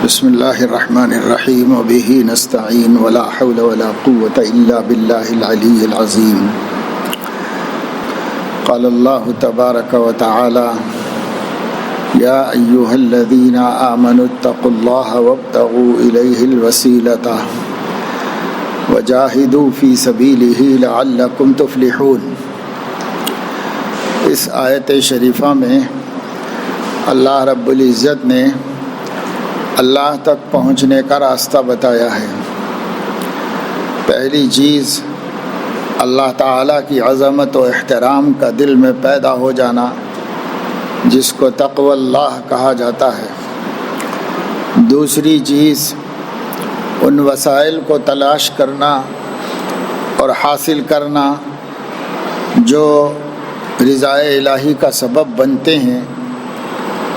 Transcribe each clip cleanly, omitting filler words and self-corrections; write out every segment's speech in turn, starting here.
بسم اللہ الرحمن الرحیم وبہ نستعین ولا حول ولا قوة الا باللہ العلی العظیم۔ قال اللہ تبارک وتعالی یا ایہا الذین آمنوا اتقوا اللہ وابتغوا الیہ الوسیلۃ وجاہدوا فی سبیلہ لعلکم تفلحون۔ اس آیت شریفہ میں اللہ رب العزت نے اللہ تک پہنچنے کا راستہ بتایا ہے۔ پہلی چیز اللہ تعالیٰ کی عظمت و احترام کا دل میں پیدا ہو جانا، جس کو تقوی اللہ کہا جاتا ہے۔ دوسری چیز ان وسائل کو تلاش کرنا اور حاصل کرنا جو رضا الہی کا سبب بنتے ہیں،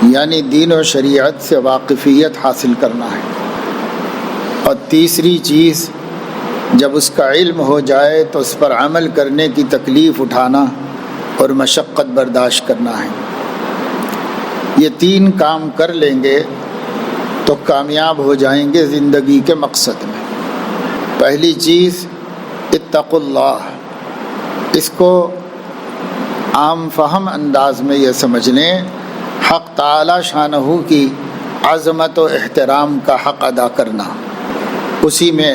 یعنی دین و شریعت سے واقفیت حاصل کرنا ہے۔ اور تیسری چیز جب اس کا علم ہو جائے تو اس پر عمل کرنے کی تکلیف اٹھانا اور مشقت برداشت کرنا ہے۔ یہ تین کام کر لیں گے تو کامیاب ہو جائیں گے زندگی کے مقصد میں۔ پہلی چیز اتقوا اللہ، اس کو عام فہم انداز میں یہ سمجھ لیں، حق تعالی شانہ کی عظمت و احترام کا حق ادا کرنا۔ اسی میں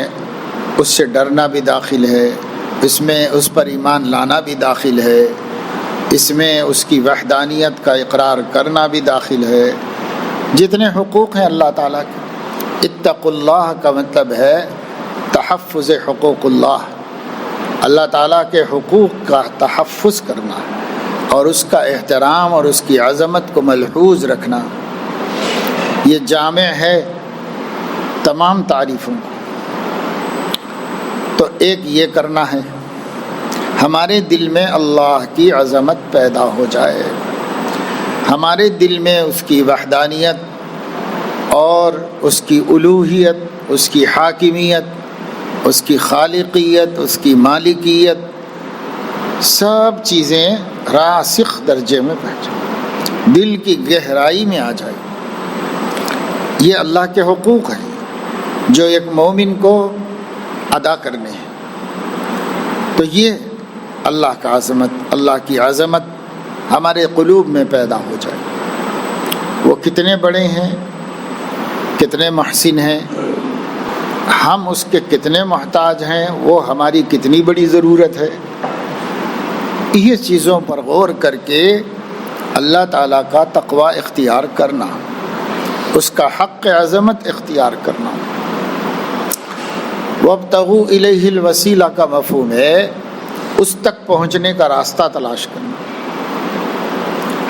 اس سے ڈرنا بھی داخل ہے، اس میں اس پر ایمان لانا بھی داخل ہے، اس میں اس کی وحدانیت کا اقرار کرنا بھی داخل ہے۔ جتنے حقوق ہیں اللہ تعالیٰ کے، اتقوا اللہ کا مطلب ہے تحفظ حقوق اللہ، اللہ تعالیٰ کے حقوق کا تحفظ کرنا اور اس کا احترام اور اس کی عظمت کو ملحوظ رکھنا۔ یہ جامع ہے تمام تعریفوں کو۔ تو ایک یہ کرنا ہے ہمارے دل میں اللہ کی عظمت پیدا ہو جائے، ہمارے دل میں اس کی وحدانیت اور اس کی الوہیت، اس کی حاکمیت، اس کی خالقیت، اس کی مالکیت، سب چیزیں راسخ درجے میں پہنچ جائیں، دل کی گہرائی میں آ جائے۔ یہ اللہ کے حقوق ہیں جو ایک مومن کو ادا کرنے ہیں۔ تو یہ اللہ کا عظمت، اللہ کی عظمت ہمارے قلوب میں پیدا ہو جائے۔ وہ کتنے بڑے ہیں، کتنے محسن ہیں، ہم اس کے کتنے محتاج ہیں، وہ ہماری کتنی بڑی ضرورت ہے۔ یہ چیزوں پر غور کر کے اللہ تعالیٰ کا تقوی اختیار کرنا، اس کا حق عظمت اختیار کرنا۔ وابتغوا الیہ الوسیلہ کا مفہوم ہے اس تک پہنچنے کا راستہ تلاش کرنا۔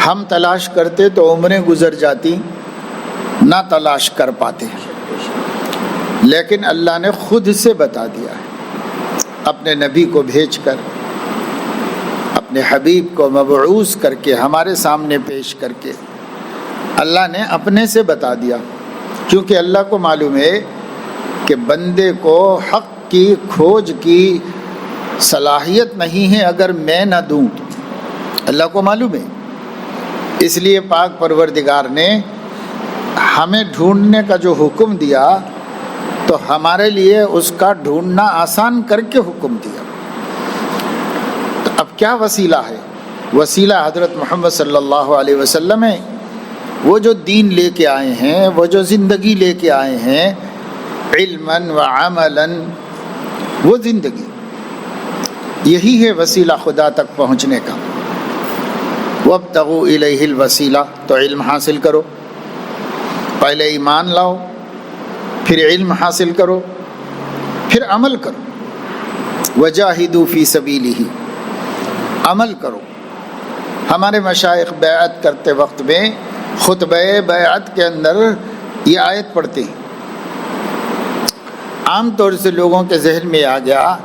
ہم تلاش کرتے تو عمریں گزر جاتی، نہ تلاش کر پاتے، لیکن اللہ نے خود سے بتا دیا ہے، اپنے نبی کو بھیج کر، اپنے حبیب کو مبعوث کر کے ہمارے سامنے پیش کر کے اللہ نے اپنے سے بتا دیا، کیونکہ اللہ کو معلوم ہے کہ بندے کو حق کی کھوج کی صلاحیت نہیں ہے اگر میں نہ دوں تو، اللہ کو معلوم ہے۔ اس لیے پاک پروردگار نے ہمیں ڈھونڈنے کا جو حکم دیا تو ہمارے لیے اس کا ڈھونڈنا آسان کر کے حکم دیا۔ تو اب کیا وسیلہ ہے؟ وسیلہ حضرت محمد صلی اللہ علیہ وسلم ہے، وہ جو دین لے کے آئے ہیں، وہ جو زندگی لے کے آئے ہیں، علماً و عملاً، وہ زندگی، یہی ہے وسیلہ خدا تک پہنچنے کا۔ وابتغوا الیہ الوسیلہ، تو علم حاصل کرو، پہلے ایمان لاؤ، پھر علم حاصل کرو، پھر عمل کرو۔ وجاہدوا فی سبیلہ، عمل کرو۔ ہمارے مشائخ بیعت کرتے وقت میں خطبہ بیعت کے اندر یہ آیت پڑھتے ہیں۔ عام طور سے لوگوں کے ذہن میں آ گیا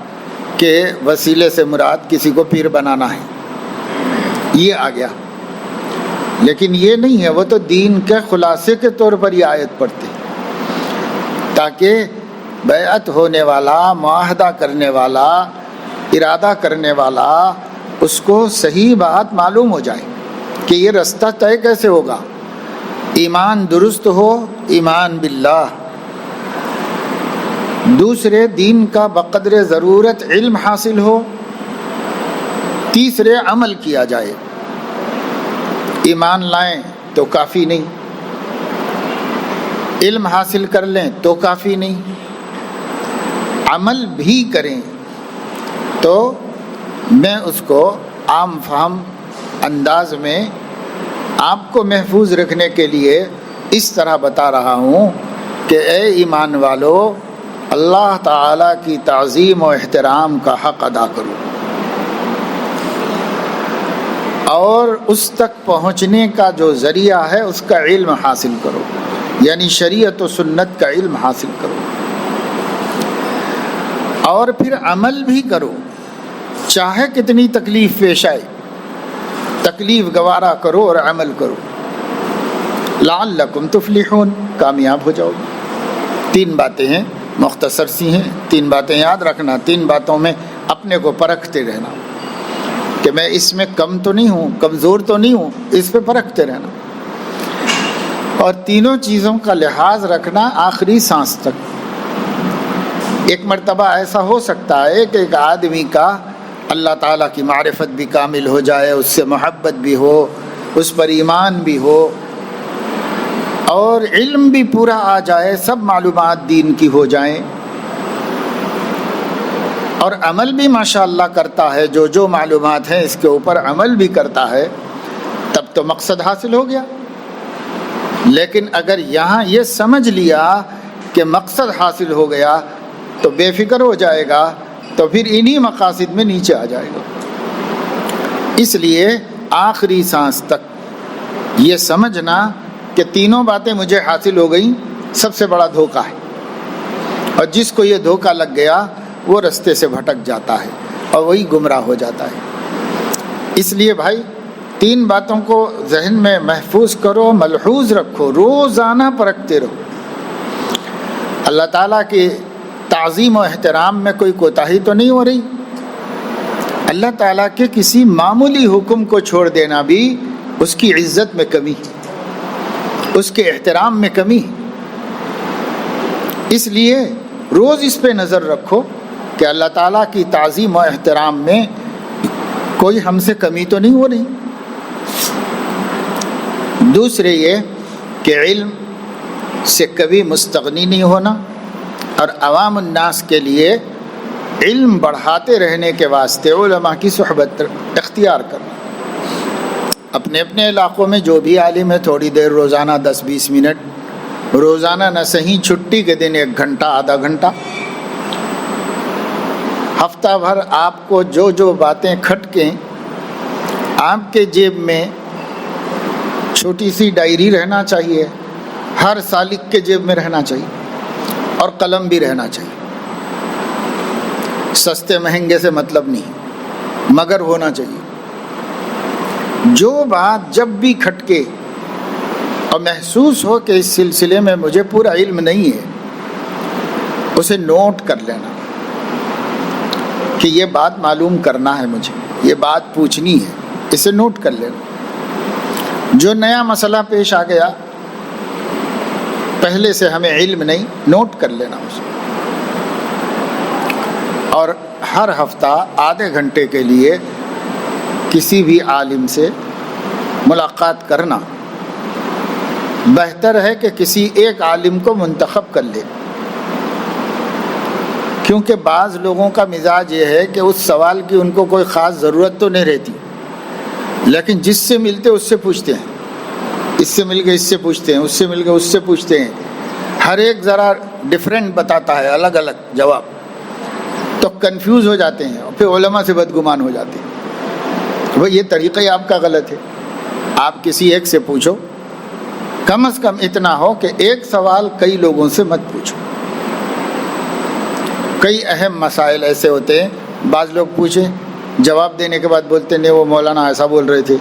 کہ وسیلے سے مراد کسی کو پیر بنانا ہے، یہ آ گیا، لیکن یہ نہیں ہے، وہ تو دین کے خلاصے کے طور پر یہ آیت پڑھتے ہیں، تاکہ بیعت ہونے والا، معاہدہ کرنے والا، ارادہ کرنے والا، اس کو صحیح بات معلوم ہو جائے کہ یہ راستہ طے کیسے ہوگا۔ ایمان درست ہو، ایمان باللہ، دوسرے دین کا بقدر ضرورت علم حاصل ہو، تیسرے عمل کیا جائے۔ ایمان لائیں تو کافی نہیں، علم حاصل کر لیں تو کافی نہیں، عمل بھی کریں۔ تو میں اس کو عام فہم انداز میں آپ کو محفوظ رکھنے کے لیے اس طرح بتا رہا ہوں کہ اے ایمان والو، اللہ تعالیٰ کی تعظیم و احترام کا حق ادا کرو، اور اس تک پہنچنے کا جو ذریعہ ہے اس کا علم حاصل کرو، یعنی شریعت و سنت کا علم حاصل کرو، اور پھر عمل بھی کرو، چاہے کتنی تکلیف پیش آئے، تکلیف گوارا کرو اور عمل کرو، لعلکم تفلحون، کامیاب ہو جاؤ گے۔ 3 باتیں ہیں، مختصر سی ہیں، 3 باتیں یاد رکھنا، 3 باتوں میں اپنے کو پرکھتے رہنا کہ میں اس میں کم تو نہیں ہوں، کمزور تو نہیں ہوں، اس پہ پرکھتے رہنا، اور تینوں چیزوں کا لحاظ رکھنا آخری سانس تک۔ ایک مرتبہ ایسا ہو سکتا ہے کہ ایک آدمی کا اللہ تعالیٰ کی معرفت بھی کامل ہو جائے، اس سے محبت بھی ہو، اس پر ایمان بھی ہو، اور علم بھی پورا آ جائے، سب معلومات دین کی ہو جائیں، اور عمل بھی ماشاءاللہ کرتا ہے، جو معلومات ہیں اس کے اوپر عمل بھی کرتا ہے، تب تو مقصد حاصل ہو گیا۔ لیکن اگر یہاں یہ سمجھ لیا کہ مقصد حاصل ہو گیا تو بے فکر ہو جائے گا، تو پھر انہی مقاصد میں نیچے آ جائے گا۔ اس لیے آخری سانس تک یہ سمجھنا کہ تینوں باتیں مجھے حاصل ہو گئیں سب سے بڑا دھوکہ ہے، اور جس کو یہ دھوکہ لگ گیا وہ رستے سے بھٹک جاتا ہے اور وہی گمراہ ہو جاتا ہے۔ اس لیے بھائی 3 باتوں کو ذہن میں محفوظ کرو، ملحوظ رکھو، روزانہ پرکھتے رہو۔ اللہ تعالیٰ کی تعظیم و احترام میں کوئی کوتاہی تو نہیں ہو رہی؟ اللہ تعالیٰ کے کسی معمولی حکم کو چھوڑ دینا بھی اس کی عزت میں کمی، اس کے احترام میں کمی۔ اس لیے روز اس پہ نظر رکھو کہ اللہ تعالیٰ کی تعظیم و احترام میں کوئی ہم سے کمی تو نہیں ہو رہی۔ دوسرے یہ کہ علم سے کبھی مستغنی نہیں ہونا، اور عوام الناس کے لیے علم بڑھاتے رہنے کے واسطے علماء کی صحبت اختیار کرنا۔ اپنے اپنے علاقوں میں جو بھی عالم ہے تھوڑی دیر روزانہ 10-20 منٹ، روزانہ نہ صحیح، چھٹی کے دن 1 گھنٹہ، آدھا گھنٹہ، ہفتہ بھر آپ کو جو باتیں کھٹکیں، آپ کے جیب میں چھوٹی سی ڈائری رہنا چاہیے، ہر سالک کے جیب میں رہنا چاہیے، اور قلم بھی رہنا چاہیے۔ سستے مہنگے سے مطلب نہیں، مگر ہونا چاہیے۔ جو بات جب بھی کھٹکے اور محسوس ہو کہ اس سلسلے میں مجھے پورا علم نہیں ہے، اسے نوٹ کر لینا کہ یہ بات معلوم کرنا ہے، مجھے یہ بات پوچھنی ہے، اسے نوٹ کر لینا۔ جو نیا مسئلہ پیش آ گیا، پہلے سے ہمیں علم نہیں، نوٹ کر لینا اسے، اور ہر ہفتہ آدھے گھنٹے کے لیے کسی بھی عالم سے ملاقات کرنا۔ بہتر ہے کہ کسی ایک عالم کو منتخب کر لے، کیونکہ بعض لوگوں کا مزاج یہ ہے کہ اس سوال کی ان کو کوئی خاص ضرورت تو نہیں رہتی، لیکن جس سے ملتے اس سے پوچھتے ہیں، اس سے مل کے اس سے پوچھتے ہیں، اس سے مل کے اس سے پوچھتے ہیں، ہر ایک ذرا ڈفرینٹ بتاتا ہے، الگ الگ جواب، تو کنفیوز ہو جاتے ہیں اور پھر علماء سے بدگمان ہو جاتے ہیں۔ وہ یہ طریقہ ہی آپ کا غلط ہے۔ آپ کسی ایک سے پوچھو، کم از کم اتنا ہو کہ ایک سوال کئی لوگوں سے مت پوچھو۔ کئی اہم مسائل ایسے ہوتے ہیں، بعض لوگ پوچھیں، جواب دینے کے بعد بولتے نہیں وہ مولانا ایسا بول رہے تھے،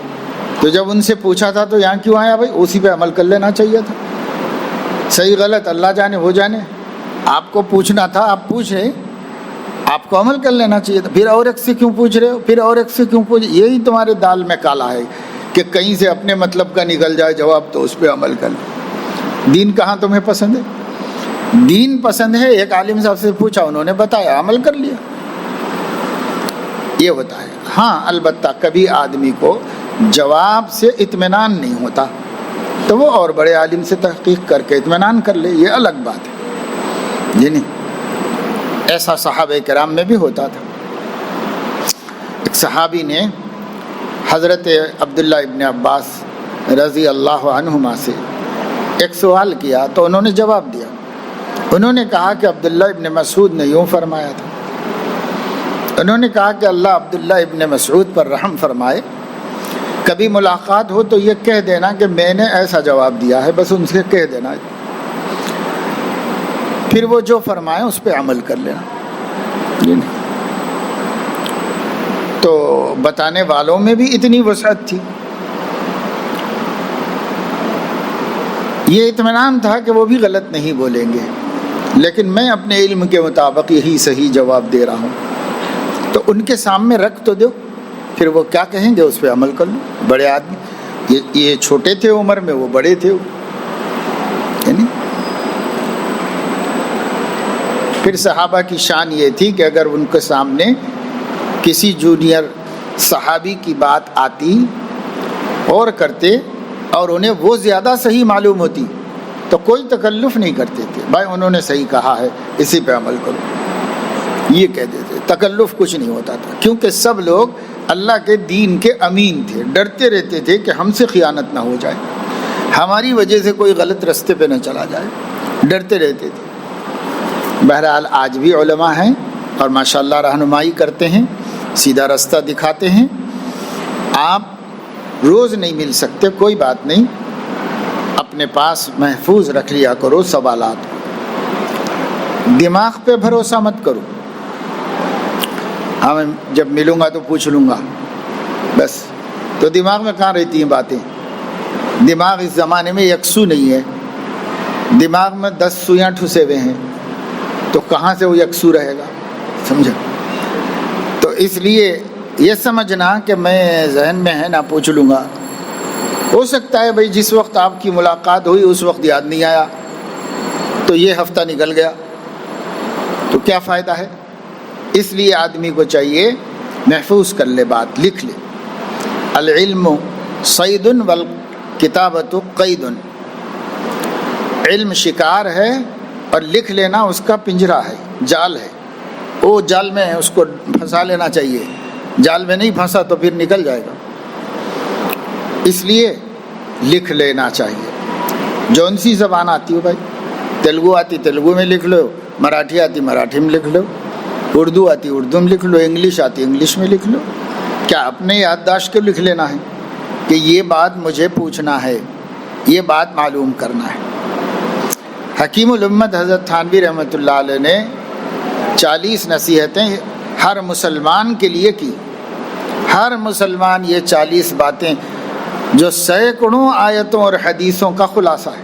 تو جب ان سے پوچھا تھا تو یہاں کیوں آیا بھائی؟ اسی پہ عمل کر لینا چاہیے تھا۔ صحیح غلط اللہ جانے، وہ جانے، آپ کو پوچھنا تھا، آپ پوچھ رہے، آپ کو عمل کر لینا چاہیے تھا۔ پھر اور ایک سے کیوں پوچھ رہے ہو، پھر اور ایک سے کیوں پوچھ، یہی تمہارے دال میں کالا ہے کہ کہیں سے اپنے مطلب کا نکل جائے جواب تو اس پہ عمل کر لیں۔ دین کہاں تمہیں پسند ہے؟ دین پسند ہے، ایک عالم صاحب سے پوچھا، انہوں نے بتایا، عمل کر لیا، یہ ہوتا ہے۔ ہاں البتہ کبھی آدمی کو جواب سے اطمینان نہیں ہوتا تو وہ اور بڑے عالم سے تحقیق کر کے اطمینان کر لے، یہ الگ بات ہے جی نہیں۔ ایسا صحابہ کرام میں بھی ہوتا تھا۔ ایک صحابی نے حضرت عبداللہ ابن عباس رضی اللہ عنہما سے ایک سوال کیا تو انہوں نے جواب دیا۔ انہوں نے کہا کہ عبداللہ ابن مسعود نے یوں فرمایا تھا۔ انہوں نے کہا کہ اللہ عبداللہ ابن مسعود پر رحم فرمائے، کبھی ملاقات ہو تو یہ کہہ دینا کہ میں نے ایسا جواب دیا ہے، بس ان سے کہہ دینا، پھر وہ جو فرمائے اس پہ عمل کر لینا۔ تو بتانے والوں میں بھی اتنی وسعت تھی، یہ اطمینان تھا کہ وہ بھی غلط نہیں بولیں گے، لیکن میں اپنے علم کے مطابق یہی صحیح جواب دے رہا ہوں، تو ان کے سامنے رکھ تو دو، پھر وہ کیا کہیں گے اس پہ عمل کر لو۔ بڑے آدمی، یہ چھوٹے تھے عمر میں، وہ بڑے تھے، یعنی پھر صحابہ کی شان یہ تھی کہ اگر ان کے سامنے کسی جونیئر صحابی کی بات آتی اور کرتے اور انہیں وہ زیادہ صحیح معلوم ہوتی تو کوئی تکلف نہیں کرتے تھے، بھائی انہوں نے صحیح کہا ہے اسی پہ عمل کرو، یہ کہہ دیتے، تکلف کچھ نہیں ہوتا تھا، کیونکہ سب لوگ اللہ کے دین کے امین تھے، ڈرتے رہتے تھے کہ ہم سے خیانت نہ ہو جائے، ہماری وجہ سے کوئی غلط راستے پہ نہ چلا جائے، ڈرتے رہتے تھے۔ بہرحال آج بھی علماء ہیں اور ماشاءاللہ رہنمائی کرتے ہیں، سیدھا راستہ دکھاتے ہیں۔ آپ روز نہیں مل سکتے، کوئی بات نہیں، اپنے پاس محفوظ رکھ لیا کرو سوالات کو، دماغ پہ بھروسہ مت کرو، ہاں جب ملوں گا تو پوچھ لوں گا بس، تو دماغ میں کہاں رہتی ہیں باتیں؟ دماغ اس زمانے میں یکسو نہیں ہے، دماغ میں 10 سوئیاں ٹھسے ہوئے ہیں، تو کہاں سے وہ یکسو رہے گا؟ سمجھا؟ تو اس لیے یہ سمجھنا کہ میں ذہن میں ہے نہ پوچھ لوں گا، ہو سکتا ہے بھائی جس وقت آپ کی ملاقات ہوئی اس وقت یاد نہیں آیا تو یہ ہفتہ نکل گیا، تو کیا فائدہ ہے؟ اس لیے آدمی کو چاہیے محفوظ کر لے، بات لکھ لے۔ العلم صید والکتابۃ قید، علم شکار ہے اور لکھ لینا اس کا پنجرا ہے، جال ہے، وہ جال میں اس کو پھنسا لینا چاہیے، جال میں نہیں پھنسا تو پھر نکل جائے گا، اس لیے لکھ لینا چاہیے۔ جون سی زبان آتی ہو بھائی، تیلگو آتی تیلگو میں لکھ لو، مراٹھی آتی مراٹھی میں لکھ لو، اردو آتی اردو میں لکھ لو، انگلش آتی انگلش میں لکھ لو۔ کیا اپنے یادداشت کو لکھ لینا ہے کہ یہ بات مجھے پوچھنا ہے، یہ بات معلوم کرنا ہے۔ حکیم الامت حضرت تھانوی رحمۃ اللہ علیہ نے 40 نصیحتیں ہر مسلمان کے لیے کی، ہر مسلمان یہ 40 باتیں جو سینکڑوں آیتوں اور حدیثوں کا خلاصہ ہے۔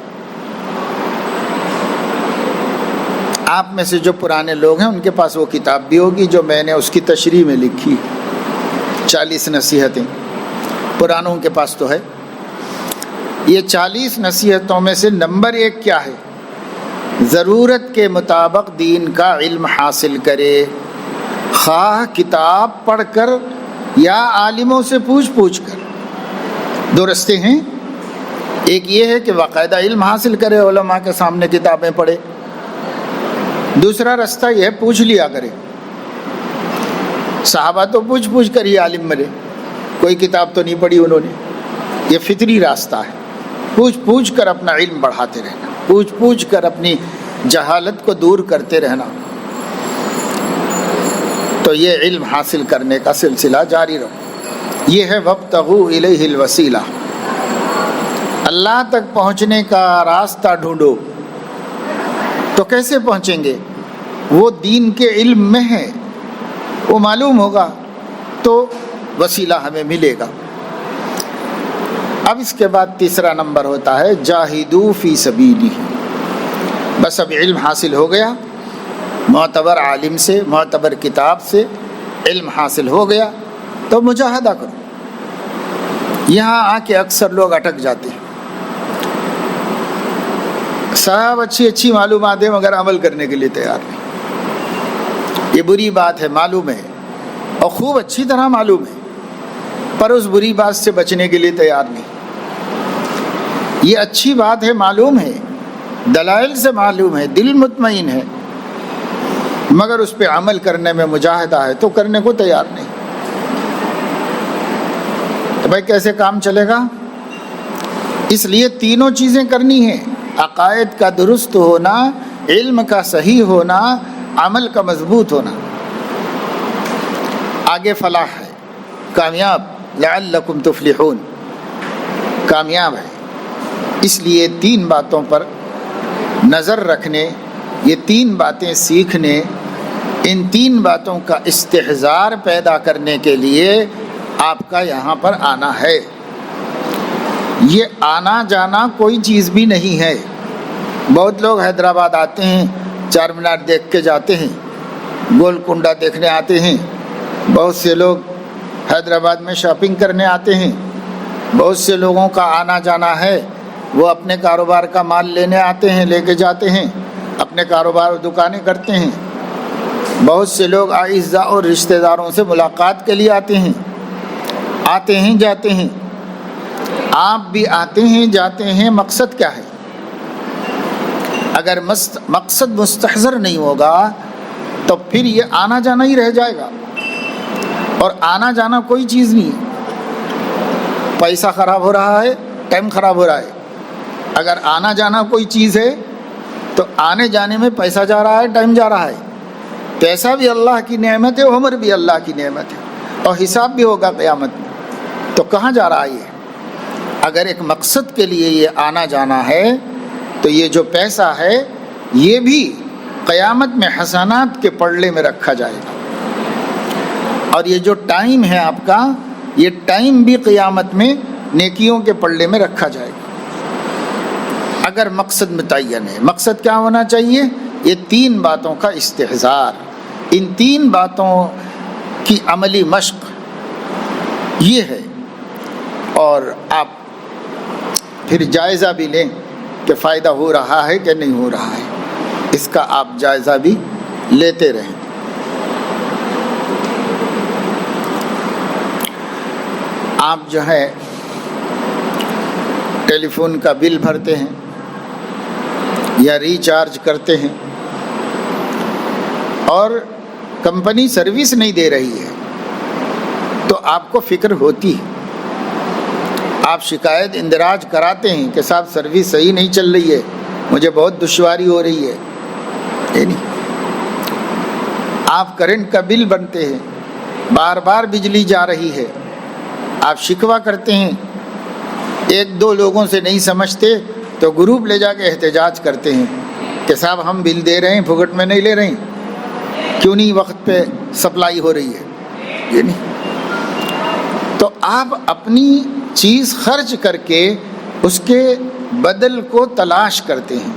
آپ میں سے جو پرانے لوگ ہیں ان کے پاس وہ کتاب بھی ہوگی جو میں نے اس کی تشریح میں لکھی، 40 نصیحتیں، پرانوں کے پاس تو ہے۔ یہ 40 نصیحتوں میں سے نمبر 1 کیا ہے؟ ضرورت کے مطابق دین کا علم حاصل کرے، خواہ کتاب پڑھ کر یا عالموں سے پوچھ کر۔ 2 راستے ہیں، ایک یہ ہے کہ باقاعدہ علم حاصل کرے، علماء کے سامنے کتابیں پڑھے، دوسرا راستہ یہ ہے پوچھ لیا کرے۔ صحابہ تو پوچھ کر ہی عالم بنے، کوئی کتاب تو نہیں پڑھی انہوں نے، یہ فطری راستہ ہے، پوچھ کر اپنا علم بڑھاتے رہنا، پوچھ کر اپنی جہالت کو دور کرتے رہنا، تو یہ علم حاصل کرنے کا سلسلہ جاری رہو۔ یہ ہے وابتغوا الیہ الوسیلہ، اللہ تک پہنچنے کا راستہ ڈھونڈو۔ تو کیسے پہنچیں گے؟ وہ دین کے علم میں ہے، وہ معلوم ہوگا تو وسیلہ ہمیں ملے گا۔ اب اس کے بعد تیسرا نمبر ہوتا ہے جاہدوا فی سبیلہ۔ بس اب علم حاصل ہو گیا، معتبر عالم سے، معتبر کتاب سے علم حاصل ہو گیا تو مجاہدہ کرو۔ یہاں آ کے اکثر لوگ اٹک جاتے ہیں. صاحب اچھی معلومات ہیں مگر عمل کرنے کے لیے تیار نہیں. یہ بری بات ہے، معلوم ہے اور خوب اچھی طرح معلوم ہے، پر اس بری بات سے بچنے کے لیے تیار نہیں. یہ اچھی بات ہے، معلوم ہے، دلائل سے معلوم ہے، دل مطمئن ہے، مگر اس پہ عمل کرنے میں مجاہدہ ہے تو کرنے کو تیار نہیں. تو بھائی کیسے کام چلے گا؟ اس لیے تینوں چیزیں کرنی ہیں: عقائد کا درست ہونا، علم کا صحیح ہونا، عمل کا مضبوط ہونا. آگے فلاح ہے، کامیاب، لعلکم تفلحون، کامیاب ہے. اس لیے تین باتوں پر نظر رکھنے، یہ تین باتیں سیکھنے، ان تین باتوں کا استحضار پیدا کرنے کے لیے آپ کا یہاں پر آنا ہے. یہ آنا جانا کوئی چیز بھی نہیں ہے. بہت لوگ حیدرآباد آتے ہیں، چار مینار دیکھ کے جاتے ہیں، گولکنڈہ دیکھنے آتے ہیں. بہت سے لوگ حیدرآباد میں شاپنگ کرنے آتے ہیں. بہت سے لوگوں کا آنا جانا ہے، وہ اپنے کاروبار کا مال لینے آتے ہیں، لے کے جاتے ہیں، اپنے کاروبار دکانیں کرتے ہیں. بہت سے لوگ اعزاء اور رشتہ داروں سے ملاقات کے لیے آتے ہیں جاتے ہیں. آپ بھی آتے ہیں جاتے ہیں، مقصد کیا ہے؟ اگر مقصد مستحضر نہیں ہوگا تو پھر یہ آنا جانا ہی رہ جائے گا. اور آنا جانا کوئی چیز نہیں ہے. پیسہ خراب ہو رہا ہے، ٹائم خراب ہو رہا ہے. اگر آنا جانا کوئی چیز ہے تو آنے جانے میں پیسہ جا رہا ہے، ٹائم جا رہا ہے. پیسہ بھی اللہ کی نعمت ہے، عمر بھی اللہ کی نعمت ہے، اور حساب بھی ہوگا قیامت میں. تو کہاں جا رہا ہے یہ؟ اگر ایک مقصد کے لیے یہ آنا جانا ہے تو یہ جو پیسہ ہے یہ بھی قیامت میں حسنات کے پلڑے میں رکھا جائے گا. اور یہ جو ٹائم ہے آپ کا، یہ ٹائم بھی قیامت میں نیکیوں کے پلڑے میں رکھا جائے گا. اگر مقصد متعین ہے. مقصد کیا ہونا چاہیے؟ یہ تین باتوں کا استحضار، ان تین باتوں کی عملی مشق یہ ہے. اور آپ پھر جائزہ بھی لیں کہ فائدہ ہو رہا ہے کہ نہیں ہو رہا ہے. اس کا آپ جائزہ بھی لیتے رہیں. آپ جو ہے ٹیلی فون کا بل بھرتے ہیں یا ریچارج کرتے ہیں اور کمپنی سروس نہیں دے رہی ہے تو آپ کو فکر ہوتی ہے. آپ شکایت اندراج کراتے ہیں کہ صاحب سروس صحیح نہیں چل رہی ہے، مجھے بہت دشواری ہو رہی ہے. نہیں، آپ کرنٹ کا بل بنتے ہیں، بار بار بجلی جا رہی ہے، آپ شکوہ کرتے ہیں. ایک دو لوگوں سے نہیں سمجھتے تو گروپ لے جا کے احتجاج کرتے ہیں کہ صاحب ہم بل دے رہے ہیں، پھگٹ میں نہیں لے رہے ہیں، کیوں نہیں وقت پہ سپلائی ہو رہی ہے. یہ نہیں. تو آپ اپنی چیز خرچ کر کے اس کے بدل کو تلاش کرتے ہیں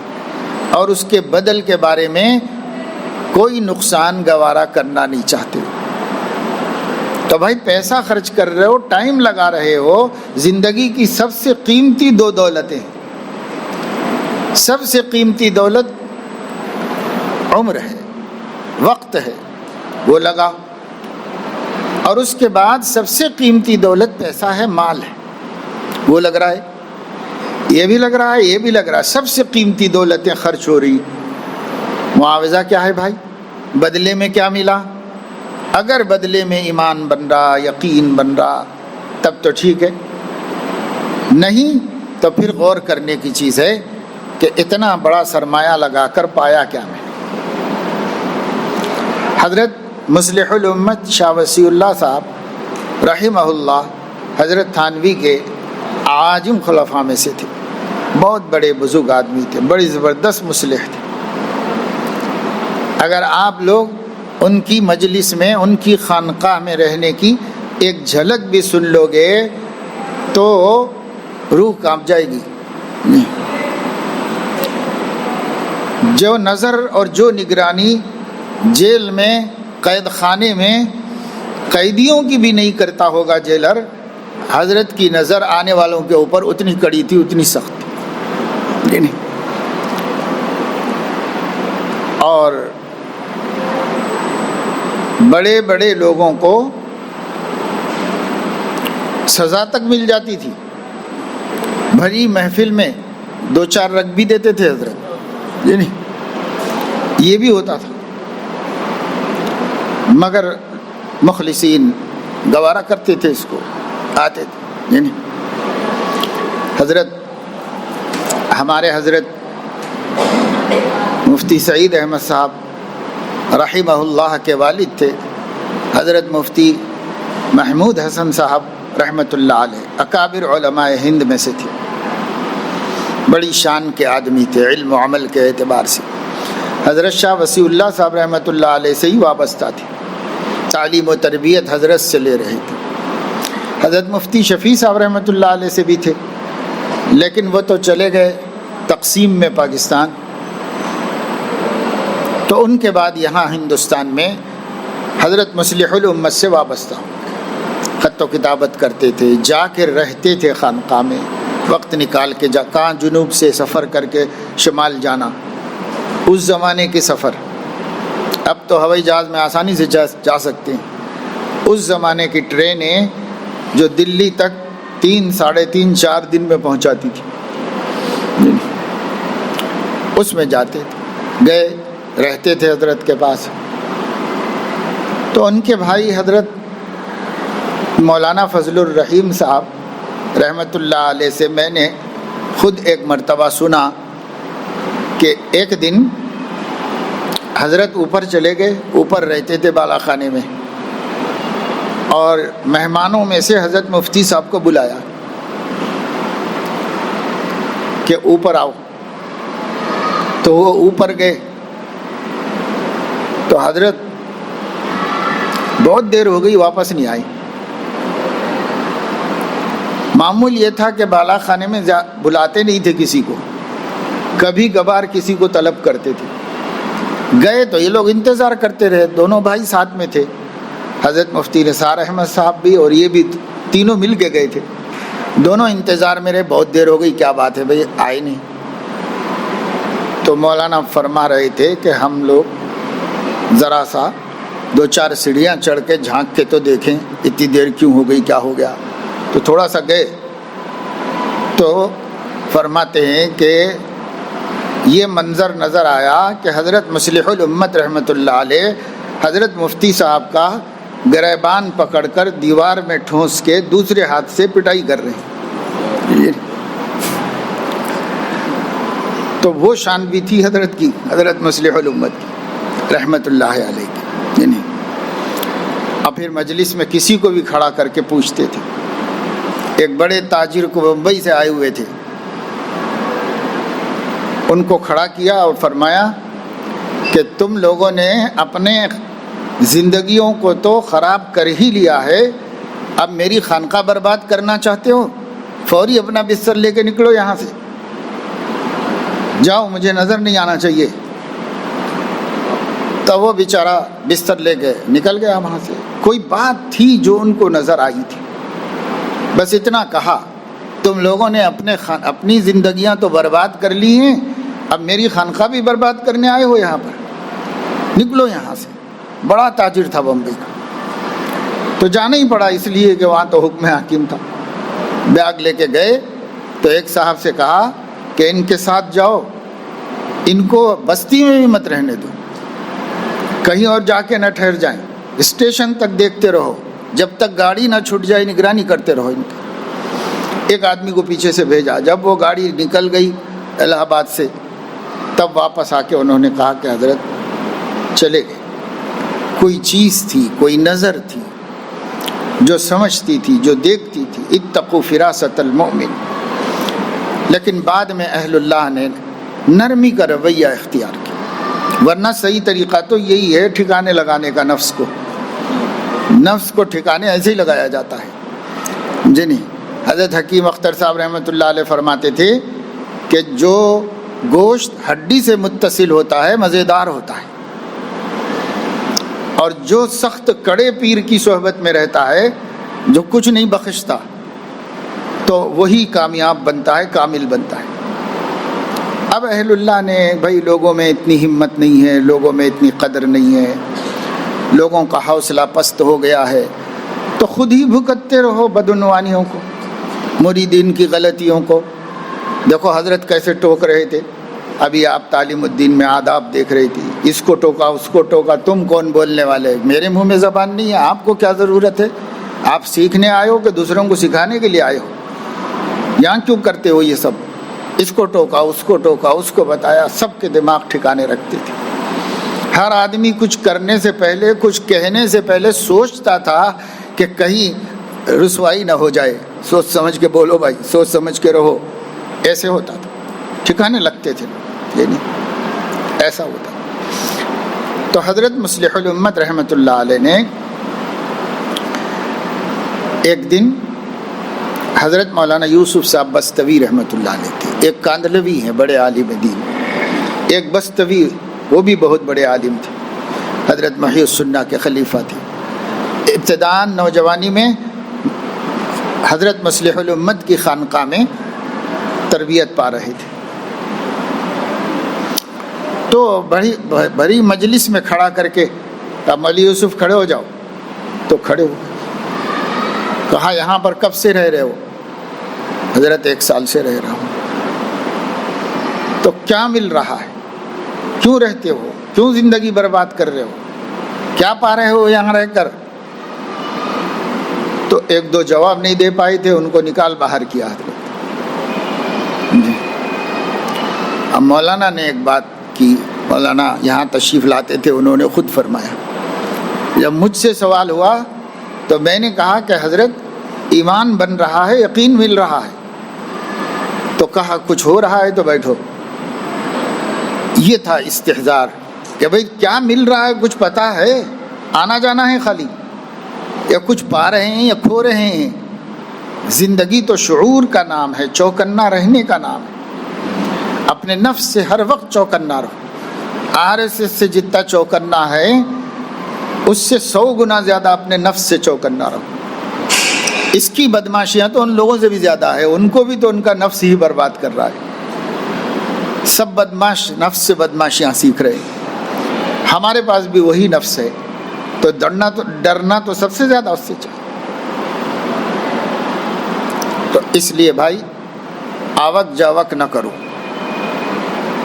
اور اس کے بدل کے بارے میں کوئی نقصان گوارا کرنا نہیں چاہتے. تو بھائی پیسہ خرچ کر رہے ہو، ٹائم لگا رہے ہو. زندگی کی سب سے قیمتی دو دولتیں، سب سے قیمتی دولت عمر ہے، وقت ہے، وہ لگا. اور اس کے بعد سب سے قیمتی دولت پیسہ ہے، مال ہے، وہ لگ رہا ہے. یہ بھی لگ رہا ہے، یہ بھی لگ رہا ہے. سب سے قیمتی دولتیں خرچ ہو رہی. معاوضہ کیا ہے بھائی؟ بدلے میں کیا ملا؟ اگر بدلے میں ایمان بن رہا، یقین بن رہا، تب تو ٹھیک ہے. نہیں تو پھر غور کرنے کی چیز ہے کہ اتنا بڑا سرمایہ لگا کر پایا کیا میں. حضرت مصلح الامت شاہ وسیع اللہ صاحب رحمہ اللہ حضرت تھانوی کے عاجم خلفاء میں سے تھے. بہت بڑے بزرگ آدمی تھے، بڑی زبردست مصلح تھے. اگر آپ لوگ ان کی مجلس میں، ان کی خانقاہ میں رہنے کی ایک جھلک بھی سن لو گے تو روح کانپ جائے گی. جو نظر اور جو نگرانی جیل میں، قید خانے میں قیدیوں کی بھی نہیں کرتا ہوگا جیلر، حضرت کی نظر آنے والوں کے اوپر اتنی کڑی تھی، اتنی سخت تھی نہیں. اور بڑے بڑے لوگوں کو سزا تک مل جاتی تھی. بھری محفل میں 2-4 رگ بھی دیتے تھے حضرت، یہ نہیں، یہ بھی ہوتا تھا. مگر مخلصین گوارا کرتے تھے، اس کو آتے تھے، یہ نہیں. حضرت ہمارے حضرت مفتی سعید احمد صاحب رحمہ اللہ کے والد تھے حضرت مفتی محمود حسن صاحب رحمۃ اللہ علیہ، اکابر علماء ہند میں سے تھے. بڑی شان کے آدمی تھے علم و عمل کے اعتبار سے. حضرت شاہ وسیع اللہ صاحب رحمۃ اللہ علیہ سے ہی وابستہ تھے، تعلیم و تربیت حضرت سے لے رہے تھے. حضرت مفتی شفیع صاحب رحمۃ اللہ علیہ سے بھی تھے، لیکن وہ تو چلے گئے تقسیم میں پاکستان. تو ان کے بعد یہاں ہندوستان میں حضرت مصلح الامت سے وابستہ ہو، خط و کتابت کرتے تھے، جا کے رہتے تھے خانقاہ میں، وقت نکال کے کہاں جنوب سے سفر کر کے شمال جانا، اس زمانے کے سفر. اب تو ہوائی جہاز میں آسانی سے جا سکتے ہیں. اس زمانے کی ٹرینیں جو دلی تک 3 ساڑھے 3 4 دن میں پہنچاتی تھی، اس میں جاتے تھے، گئے رہتے تھے حضرت کے پاس. تو ان کے بھائی حضرت مولانا فضل الرحیم صاحب رحمۃ اللہ علیہ سے میں نے خود ایک مرتبہ سنا کہ ایک دن حضرت اوپر چلے گئے، اوپر رہتے تھے بالا خانے میں، اور مہمانوں میں سے حضرت مفتی صاحب کو بلایا کہ اوپر آؤ. تو وہ اوپر گئے تو حضرت بہت دیر ہو گئی، واپس نہیں آئی. معمول یہ تھا کہ بالا خانے میں بلاتے نہیں تھے کسی کو، کبھی کبھار کسی کو طلب کرتے تھے. گئے تو یہ لوگ انتظار کرتے رہے، دونوں بھائی ساتھ میں تھے، حضرت مفتی نثار احمد صاحب بھی اور یہ بھی، تینوں مل کے گئے تھے. دونوں انتظار میں رہے، بہت دیر ہو گئی، کیا بات ہے بھئی آئے نہیں. تو مولانا فرما رہے تھے کہ ہم لوگ ذرا سا 2-4 سیڑھیاں چڑھ کے جھانک کے تو دیکھیں اتنی دیر کیوں ہو گئی، کیا ہو گیا. تو تھوڑا سا گئے تو فرماتے ہیں کہ یہ منظر نظر آیا کہ حضرت مصلح الامت رحمۃ اللہ علیہ حضرت مفتی صاحب کا گریبان پکڑ کر دیوار میں ٹھونس کے دوسرے ہاتھ سے پٹائی کر رہے ہیں. تو وہ شان بھی تھی حضرت کی، حضرت مصلح الامت کی رحمۃ اللہ علیہ کی. اور پھر مجلس میں کسی کو بھی کھڑا کر کے پوچھتے تھے. ایک بڑے تاجر کو بمبئی سے آئے ہوئے تھے، ان کو کھڑا کیا اور فرمایا کہ تم لوگوں نے اپنے زندگیوں کو تو خراب کر ہی لیا ہے، اب میری خانقاہ برباد کرنا چاہتے ہو؟ فوری اپنا بستر لے کے نکلو یہاں سے، جاؤ، مجھے نظر نہیں آنا چاہیے. تو وہ بیچارہ بستر لے کے نکل گیا وہاں سے. کوئی بات تھی جو ان کو نظر آئی تھی، بس اتنا کہا تم لوگوں نے اپنی زندگیاں تو برباد کر لی ہیں، اب میری خانقاہ بھی برباد کرنے آئے ہو یہاں پر، نکلو یہاں سے. بڑا تاجر تھا بمبئی کا، تو جانا ہی پڑا اس لیے کہ وہاں تو حکم حاکم تھا. بیگ لے کے گئے تو ایک صاحب سے کہا کہ ان کے ساتھ جاؤ، ان کو بستی میں بھی مت رہنے دو، کہیں اور جا کے نہ ٹھہر جائیں، اسٹیشن تک دیکھتے رہو، جب تک گاڑی نہ چھوٹ جائے نگرانی کرتے رہو ان کی. ایک آدمی کو پیچھے سے بھیجا. جب وہ گاڑی نکل گئی الہ آباد سے، تب واپس آ کے انہوں نے کہا کہ حضرت چلے گئے. کوئی چیز تھی، کوئی نظر تھی جو سمجھتی تھی، جو دیکھتی تھی. اتقوا فراست المؤمن. لیکن بعد میں اہل اللہ نے نرمی کا رویہ اختیار کیا، ورنہ صحیح طریقہ تو یہی ہے ٹھکانے لگانے کا. نفس کو ٹھکانے ایسے ہی لگایا جاتا ہے جی نہیں. حضرت حکیم اختر صاحب رحمۃ اللہ علیہ فرماتے تھے کہ جو گوشت ہڈی سے متصل ہوتا ہے مزیدار ہوتا ہے، اور جو سخت کڑے پیر کی صحبت میں رہتا ہے، جو کچھ نہیں بخشتا، تو وہی کامیاب بنتا ہے، کامل بنتا ہے۔ اب اہل اللہ نے بھائی لوگوں میں اتنی ہمت نہیں ہے، لوگوں میں اتنی قدر نہیں ہے، لوگوں کا حوصلہ پست ہو گیا ہے، تو خود ہی بھگتتے رہو بدعنوانیوں کو، مریدین کی غلطیوں کو۔ دیکھو حضرت کیسے ٹوک رہے تھے، ابھی آپ تعلیم الدین میں آداب دیکھ رہی تھی، اس کو ٹوکا اس کو ٹوکا، تم کون بولنے والے؟ میرے منہ میں زبان نہیں ہے، آپ کو کیا ضرورت ہے؟ آپ سیکھنے آئے ہو کہ دوسروں کو سکھانے کے لیے آئے ہو؟ یہاں کیوں کرتے ہو یہ سب؟ اس کو ٹوکا اس کو ٹوکا، اس کو بتایا، سب کے دماغ ٹھکانے رکھتے تھے۔ ہر آدمی کچھ کرنے سے پہلے، کچھ کہنے سے پہلے سوچتا تھا کہ کہیں رسوائی نہ ہو جائے، سوچ سمجھ کے بولو بھائی، سوچ سمجھ کے رہو، ایسے ہوتا تھا، ٹھکانے لگتے تھے، یہ نہیں ایسا ہوتا۔ تو حضرت مصلح الامت رحمۃ اللہ علیہ نے ایک دن حضرت مولانا یوسف صاحب بستوی رحمۃ اللہ علیہ تھے، ایک کاندھلوی ہیں بڑے عالم دین، ایک بستوی وہ بھی بہت بڑے عالم تھے، حضرت محی السنہ کے خلیفہ تھے۔ ابتداءً نوجوانی میں حضرت مصلح الامت کی خانقاہ میں تربیت پا رہے تھے، تو بڑی مجلس میں کھڑا کر کے کہا مولوی یوسف کھڑے ہو جاؤ، تو کھڑے ہو۔ کہا یہاں پر کب سے رہ رہے ہو؟ حضرت 1 سال سے رہ رہا ہوں۔ تو کیا مل رہا ہے؟ کیوں رہتے ہو؟ کیوں زندگی برباد کر رہے ہو؟ کیا پا رہے ہو یہاں رہ کر؟ تو 1-2 جواب نہیں دے پائے تھے، ان کو نکال باہر کیا حضرت جی۔ اب مولانا نے ایک بات کی، مولانا یہاں تشریف لاتے تھے، انہوں نے خود فرمایا، جب مجھ سے سوال ہوا تو میں نے کہا کہ حضرت ایمان بن رہا ہے، یقین مل رہا ہے، تو کہا کچھ ہو رہا ہے تو بیٹھو۔ یہ تھا استحضار کہ بھئی کیا مل رہا ہے، کچھ پتہ ہے؟ آنا جانا ہے خالی، یا کچھ پا رہے ہیں یا کھو رہے ہیں؟ زندگی تو شعور کا نام ہے، چوکنا رہنے کا نام ہے۔ اپنے نفس سے ہر وقت چوکنا رہو۔ RSS سے جتنا چوکنا ہے اس سے 100 گنا زیادہ اپنے نفس سے چوکنا رہو۔ اس کی بدماشیاں تو ان لوگوں سے بھی زیادہ ہے، ان کو بھی تو ان کا نفس ہی برباد کر رہا ہے۔ سب بدماش نفس سے بدماشیاں سیکھ رہے ہیں، ہمارے پاس بھی وہی نفس ہے، تو ڈرنا تو سب سے زیادہ اس سے چاہیے۔ تو اس لیے بھائی آوک جاوک نہ کرو،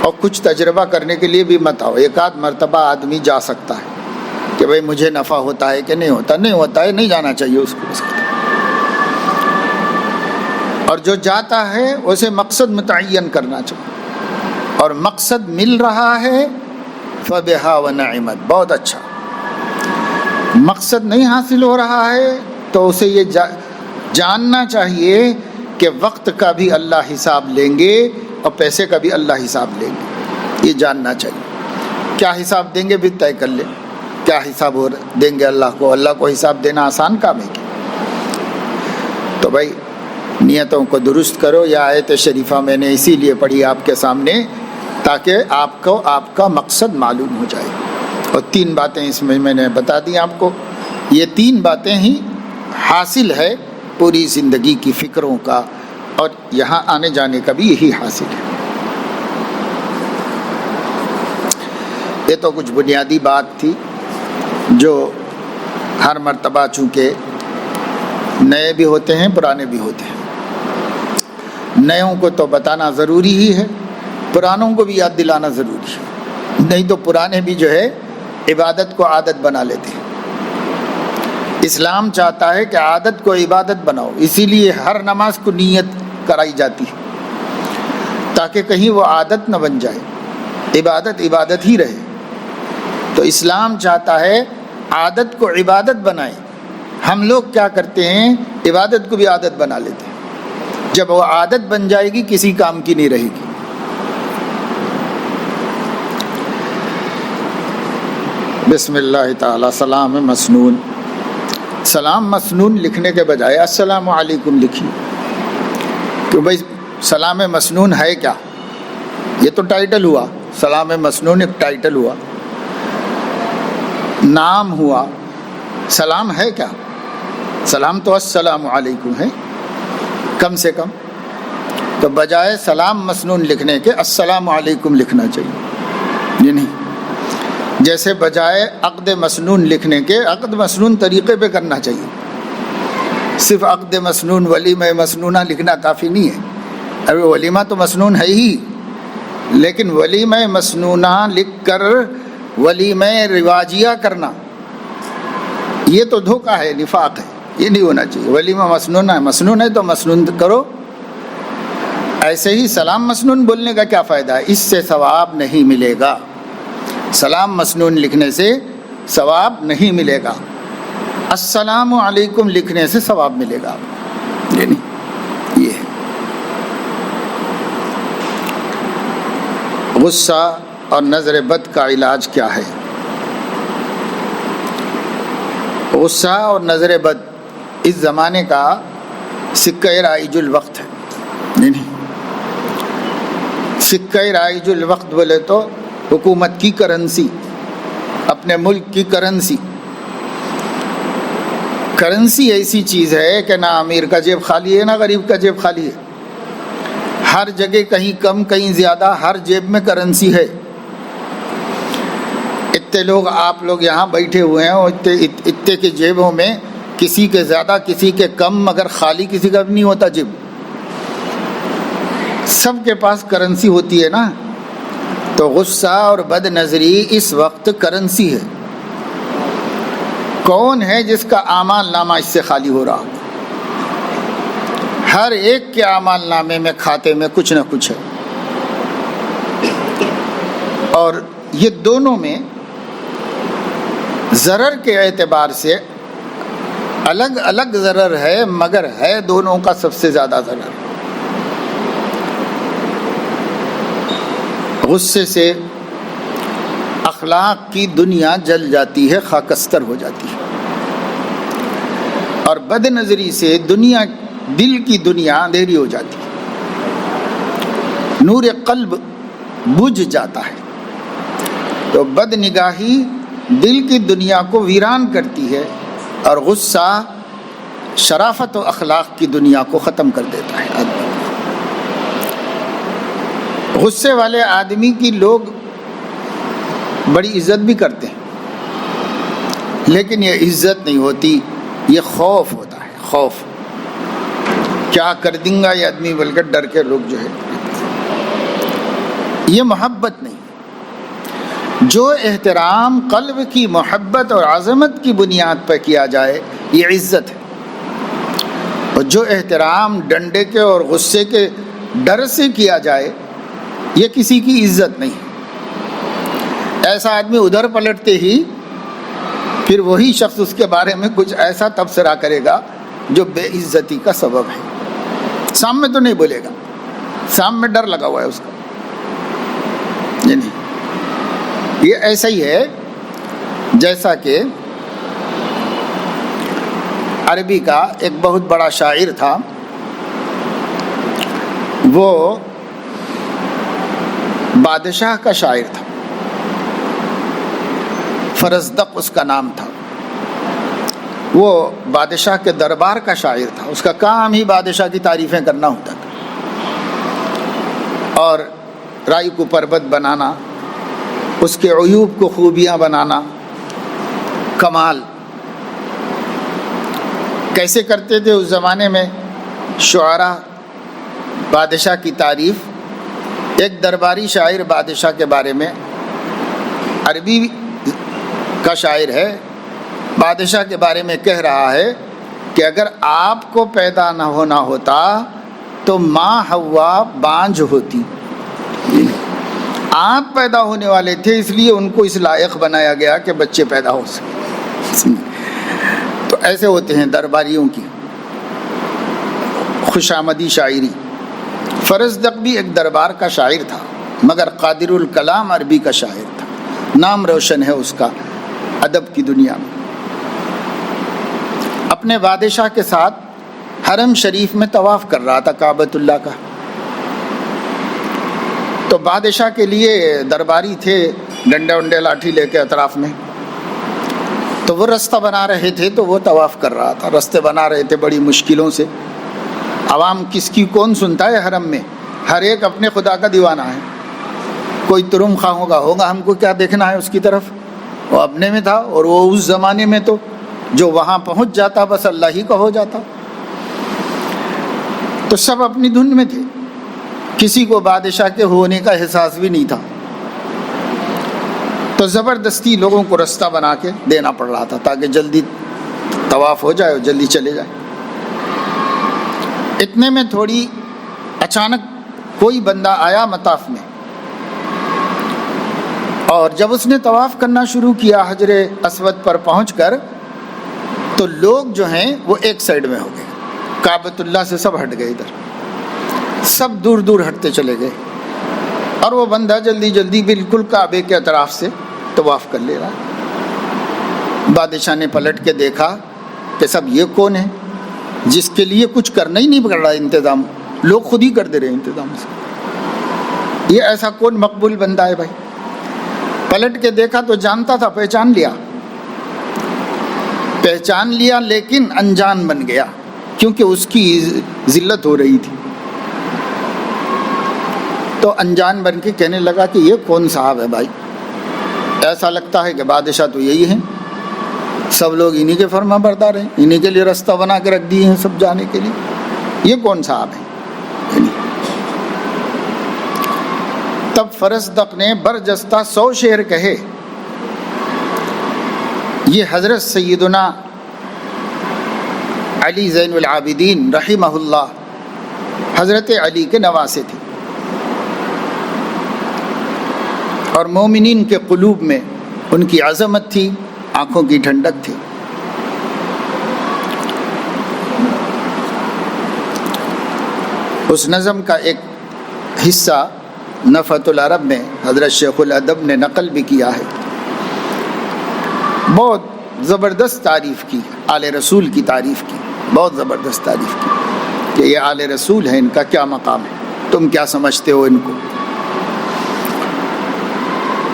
اور کچھ تجربہ کرنے کے لیے بھی مت آؤ۔ 1 مرتبہ آدمی جا سکتا ہے کہ بھئی مجھے نفع ہوتا ہے کہ نہیں ہوتا، نہیں ہوتا ہے، نہیں جانا چاہیے اس کو۔ اور جو جاتا ہے اسے مقصد متعین کرنا چاہیے، اور مقصد مل رہا ہے فبہا ونعمت، بہت اچھا۔ مقصد نہیں حاصل ہو رہا ہے تو اسے یہ جاننا چاہیے کہ وقت کا بھی اللہ حساب لیں گے اور پیسے کا بھی اللہ حساب لیں گے، یہ جاننا چاہیے۔ کیا حساب دیں گے بھی طے کر لیں، کیا حساب دیں گے اللہ کو؟ اللہ کو حساب دینا آسان کام ہے کیا؟ تو بھائی نیتوں کو درست کرو۔ یہ آیت شریفہ میں نے اسی لیے پڑھی آپ کے سامنے تاکہ آپ کو آپ کا مقصد معلوم ہو جائے۔ اور 3 باتیں اس میں نے بتا دی آپ کو، یہ 3 باتیں ہی حاصل ہے پوری زندگی کی فکروں کا، اور یہاں آنے جانے کا بھی یہی حاصل ہے۔ یہ تو کچھ بنیادی بات تھی جو ہر مرتبہ چونکہ نئے بھی ہوتے ہیں پرانے بھی ہوتے ہیں، نئےوں کو تو بتانا ضروری ہی ہے، پرانوں کو بھی یاد دلانا ضروری ہے، نہیں تو پرانے بھی جو ہے عبادت کو عادت بنا لیتے ہیں۔ اسلام چاہتا ہے کہ عادت کو عبادت بناؤ، اسی لیے ہر نماز کو نیت کرائی جاتی ہے تاکہ کہیں وہ عادت نہ بن جائے، عبادت عبادت ہی رہے۔ تو اسلام چاہتا ہے عادت کو عبادت بنائیں، ہم لوگ کیا کرتے ہیں عبادت کو بھی عادت بنا لیتے ہیں، جب وہ عادت بن جائے گی کسی کام کی نہیں رہے گی۔ بسم اللہ تعالی سلام مسنون، سلام مسنون لکھنے کے بجائے السلام علیکم لکھیے، کہ بھائی سلام مسنون ہے کیا؟ یہ تو ٹائٹل ہوا، سلام مسنون ایک ٹائٹل ہوا، نام ہوا، سلام ہے کیا؟ سلام تو السلام علیکم ہے، کم سے کم، تو بجائے سلام مسنون لکھنے کے السلام علیکم لکھنا چاہیے، یہ نہیں۔ جیسے بجائے عقد مسنون لکھنے کے عقد مسنون طریقے پہ کرنا چاہیے۔ صرف عقد مسنون ولیمہ مسنونہ لکھنا کافی نہیں ہے، ابھی ولیمہ تو مسنون ہے ہی، لیکن ولیمہ مسنونہ لکھ کر ولیمہ رواجیہ کرنا یہ تو دھوکہ ہے، نفاق ہے، یہ نہیں ہونا چاہیے۔ ولیمہ مسنون ہے تو مسنون کرو۔ ایسے ہی سلام مسنون بولنے کا کیا فائدہ ہے؟ اس سے ثواب نہیں ملے گا، سلام مسنون لکھنے سے ثواب نہیں ملے گا، السلام علیکم لکھنے سے ثواب ملے گا، یہ نہیں۔ یہ غصہ اور نظر بد کا علاج کیا ہے؟ غصہ اور نظر بد اس زمانے کا سکہ رائج الوقت ہے، نہیں، سکہ رائج الوقت بولے تو حکومت کی کرنسی، اپنے ملک کی کرنسی۔ کرنسی ایسی چیز ہے کہ نہ امیر کا جیب خالی ہے نہ غریب کا جیب خالی ہے، ہر جگہ کہیں کم کہیں زیادہ ہر جیب میں کرنسی ہے۔ اتنے لوگ آپ لوگ یہاں بیٹھے ہوئے ہیں اور اتنے کے جیبوں میں کسی کے زیادہ کسی کے کم، مگر خالی کسی کا بھی نہیں ہوتا جیب، سب کے پاس کرنسی ہوتی ہے نا۔ تو غصہ اور بد نظری اس وقت کرنسی ہے۔ کون ہے جس کا اعمال نامہ اس سے خالی ہو رہا؟ ہر ایک کے اعمال نامے میں کھاتے میں کچھ نہ کچھ ہے، اور یہ دونوں میں ضرر کے اعتبار سے الگ الگ ضرر ہے، مگر ہے دونوں کا سب سے زیادہ ضرر۔ غصے سے اخلاق کی دنیا جل جاتی ہے، خاکستر ہو جاتی ہے، اور بد نظری سے دل کی دنیا اندھیری ہو جاتی ہے، نور قلب بجھ جاتا ہے۔ تو بد نگاہی دل کی دنیا کو ویران کرتی ہے، اور غصہ شرافت و اخلاق کی دنیا کو ختم کر دیتا ہے۔ غصے والے آدمی کی لوگ بڑی عزت بھی کرتے ہیں، لیکن یہ عزت نہیں ہوتی، یہ خوف ہوتا ہے، خوف، کیا کر دیں گا یہ آدمی بول کر ڈر کے لوگ جو ہے، یہ محبت نہیں۔ جو احترام قلب کی محبت اور عظمت کی بنیاد پر کیا جائے یہ عزت ہے، اور جو احترام ڈنڈے کے اور غصے کے ڈر سے کیا جائے یہ کسی کی عزت نہیں۔ ایسا آدمی ادھر پلٹتے ہی پھر وہی شخص اس کے بارے میں کچھ ایسا تبصرہ کرے گا جو بے عزتی کا سبب ہے۔ سامنے تو نہیں بولے گا، سامنے ڈر لگا ہوا ہے اس کا، یہ نہیں۔ یہ ایسا ہی ہے جیسا کہ عربی کا ایک بہت بڑا شاعر تھا، وہ بادشاہ کا شاعر تھا، فرزدق اس کا نام تھا۔ وہ بادشاہ کے دربار کا شاعر تھا، اس کا کام ہی بادشاہ کی تعریفیں کرنا ہوتا تھا، اور رائے کو پربت بنانا، اس کے عیوب کو خوبیاں بنانا، کمال کیسے کرتے تھے اس زمانے میں شعراء بادشاہ کی تعریف۔ ایک درباری شاعر بادشاہ کے بارے میں، عربی کا شاعر ہے، بادشاہ کے بارے میں کہہ رہا ہے کہ اگر آپ کو پیدا نہ ہونا ہوتا تو ماں حوا بانجھ ہوتی۔ آپ پیدا ہونے والے تھے اس لیے ان کو اس لائق بنایا گیا کہ بچے پیدا ہو سکیں۔ تو ایسے ہوتے ہیں درباریوں کی خوشامدی شاعری۔ فرزدق بھی ایک دربار کا شاعر تھا، مگر قادر الکلام عربی کا شاعر تھا، نام روشن ہے اس کا ادب کی دنیا میں۔ اپنے بادشاہ کے ساتھ حرم شریف میں طواف کر رہا تھا کعبۃ اللہ کا۔ تو بادشاہ کے لیے درباری تھے ڈنڈے ونڈے لاٹھی لے کے اطراف میں، تو وہ رستہ بنا رہے تھے، تو وہ طواف کر رہا تھا، رستے بنا رہے تھے بڑی مشکلوں سے۔ عوام کس کی کون سنتا ہے حرم میں؟ ہر ایک اپنے خدا کا دیوانہ ہے. کوئی ترم خواہ ہوگا ہم کو کیا دیکھنا ہے اس کی طرف؟ وہ اپنے میں تھا. اور وہ اس زمانے میں تو جو وہاں پہنچ جاتا بس اللہ ہی کا ہو جاتا. تو سب اپنی دھن میں تھے. کسی کو بادشاہ کے ہونے کا احساس بھی نہیں تھا. تو زبردستی لوگوں کو رستہ بنا کے دینا پڑ رہا تھا تاکہ جلدی طواف ہو جائے اور جلدی چلے جائے. اتنے میں تھوڑی اچانک کوئی بندہ آیا مطاف میں، اور جب اس نے طواف کرنا شروع کیا حجر اسود پر پہنچ کر، تو لوگ جو ہیں وہ ایک سائیڈ میں ہو گئے. کعبۃ اللہ سے سب ہٹ گئے، ادھر سب دور دور ہٹتے چلے گئے. اور وہ بندہ جلدی جلدی بالکل کعبے کے اطراف سے طواف کر لے رہا. بادشاہ نے پلٹ کے دیکھا کہ سب یہ کون ہے جس کے لیے کچھ کرنا ہی نہیں پڑ رہا انتظام، لوگ خود ہی کر دے رہے ہیں انتظام سے. یہ ایسا کون مقبول بندہ ہے بھائی؟ پلٹ کے دیکھا تو جانتا تھا، پہچان لیا لیکن انجان بن گیا کیونکہ اس کی ذلت ہو رہی تھی. تو انجان بن کے کہنے لگا کہ یہ کون صاحب ہے بھائی؟ ایسا لگتا ہے کہ بادشاہ تو یہی ہیں، سب لوگ انہی کے فرما بردار ہیں، انہی کے لیے رستہ بنا کے رکھ دیے ہیں سب جانے کے لیے. یہ کون صاحب ہے؟ تب فرزدق نے برجستہ 100 شعر کہے. یہ حضرت سیدنا علی زین العابدین رحمہ اللہ حضرت علی کے نواسے تھے، اور مومنین کے قلوب میں ان کی عظمت تھی، آنکھوں کی ٹھنڈک تھی. اس نظم کا ایک حصہ نفحۃ العرب میں حضرت شیخ الادب نے نقل بھی کیا ہے. بہت زبردست تعریف کی، آل رسول کی تعریف کی، بہت زبردست تعریف کی کہ یہ آل رسول ہے، ان کا کیا مقام ہے، تم کیا سمجھتے ہو ان کو.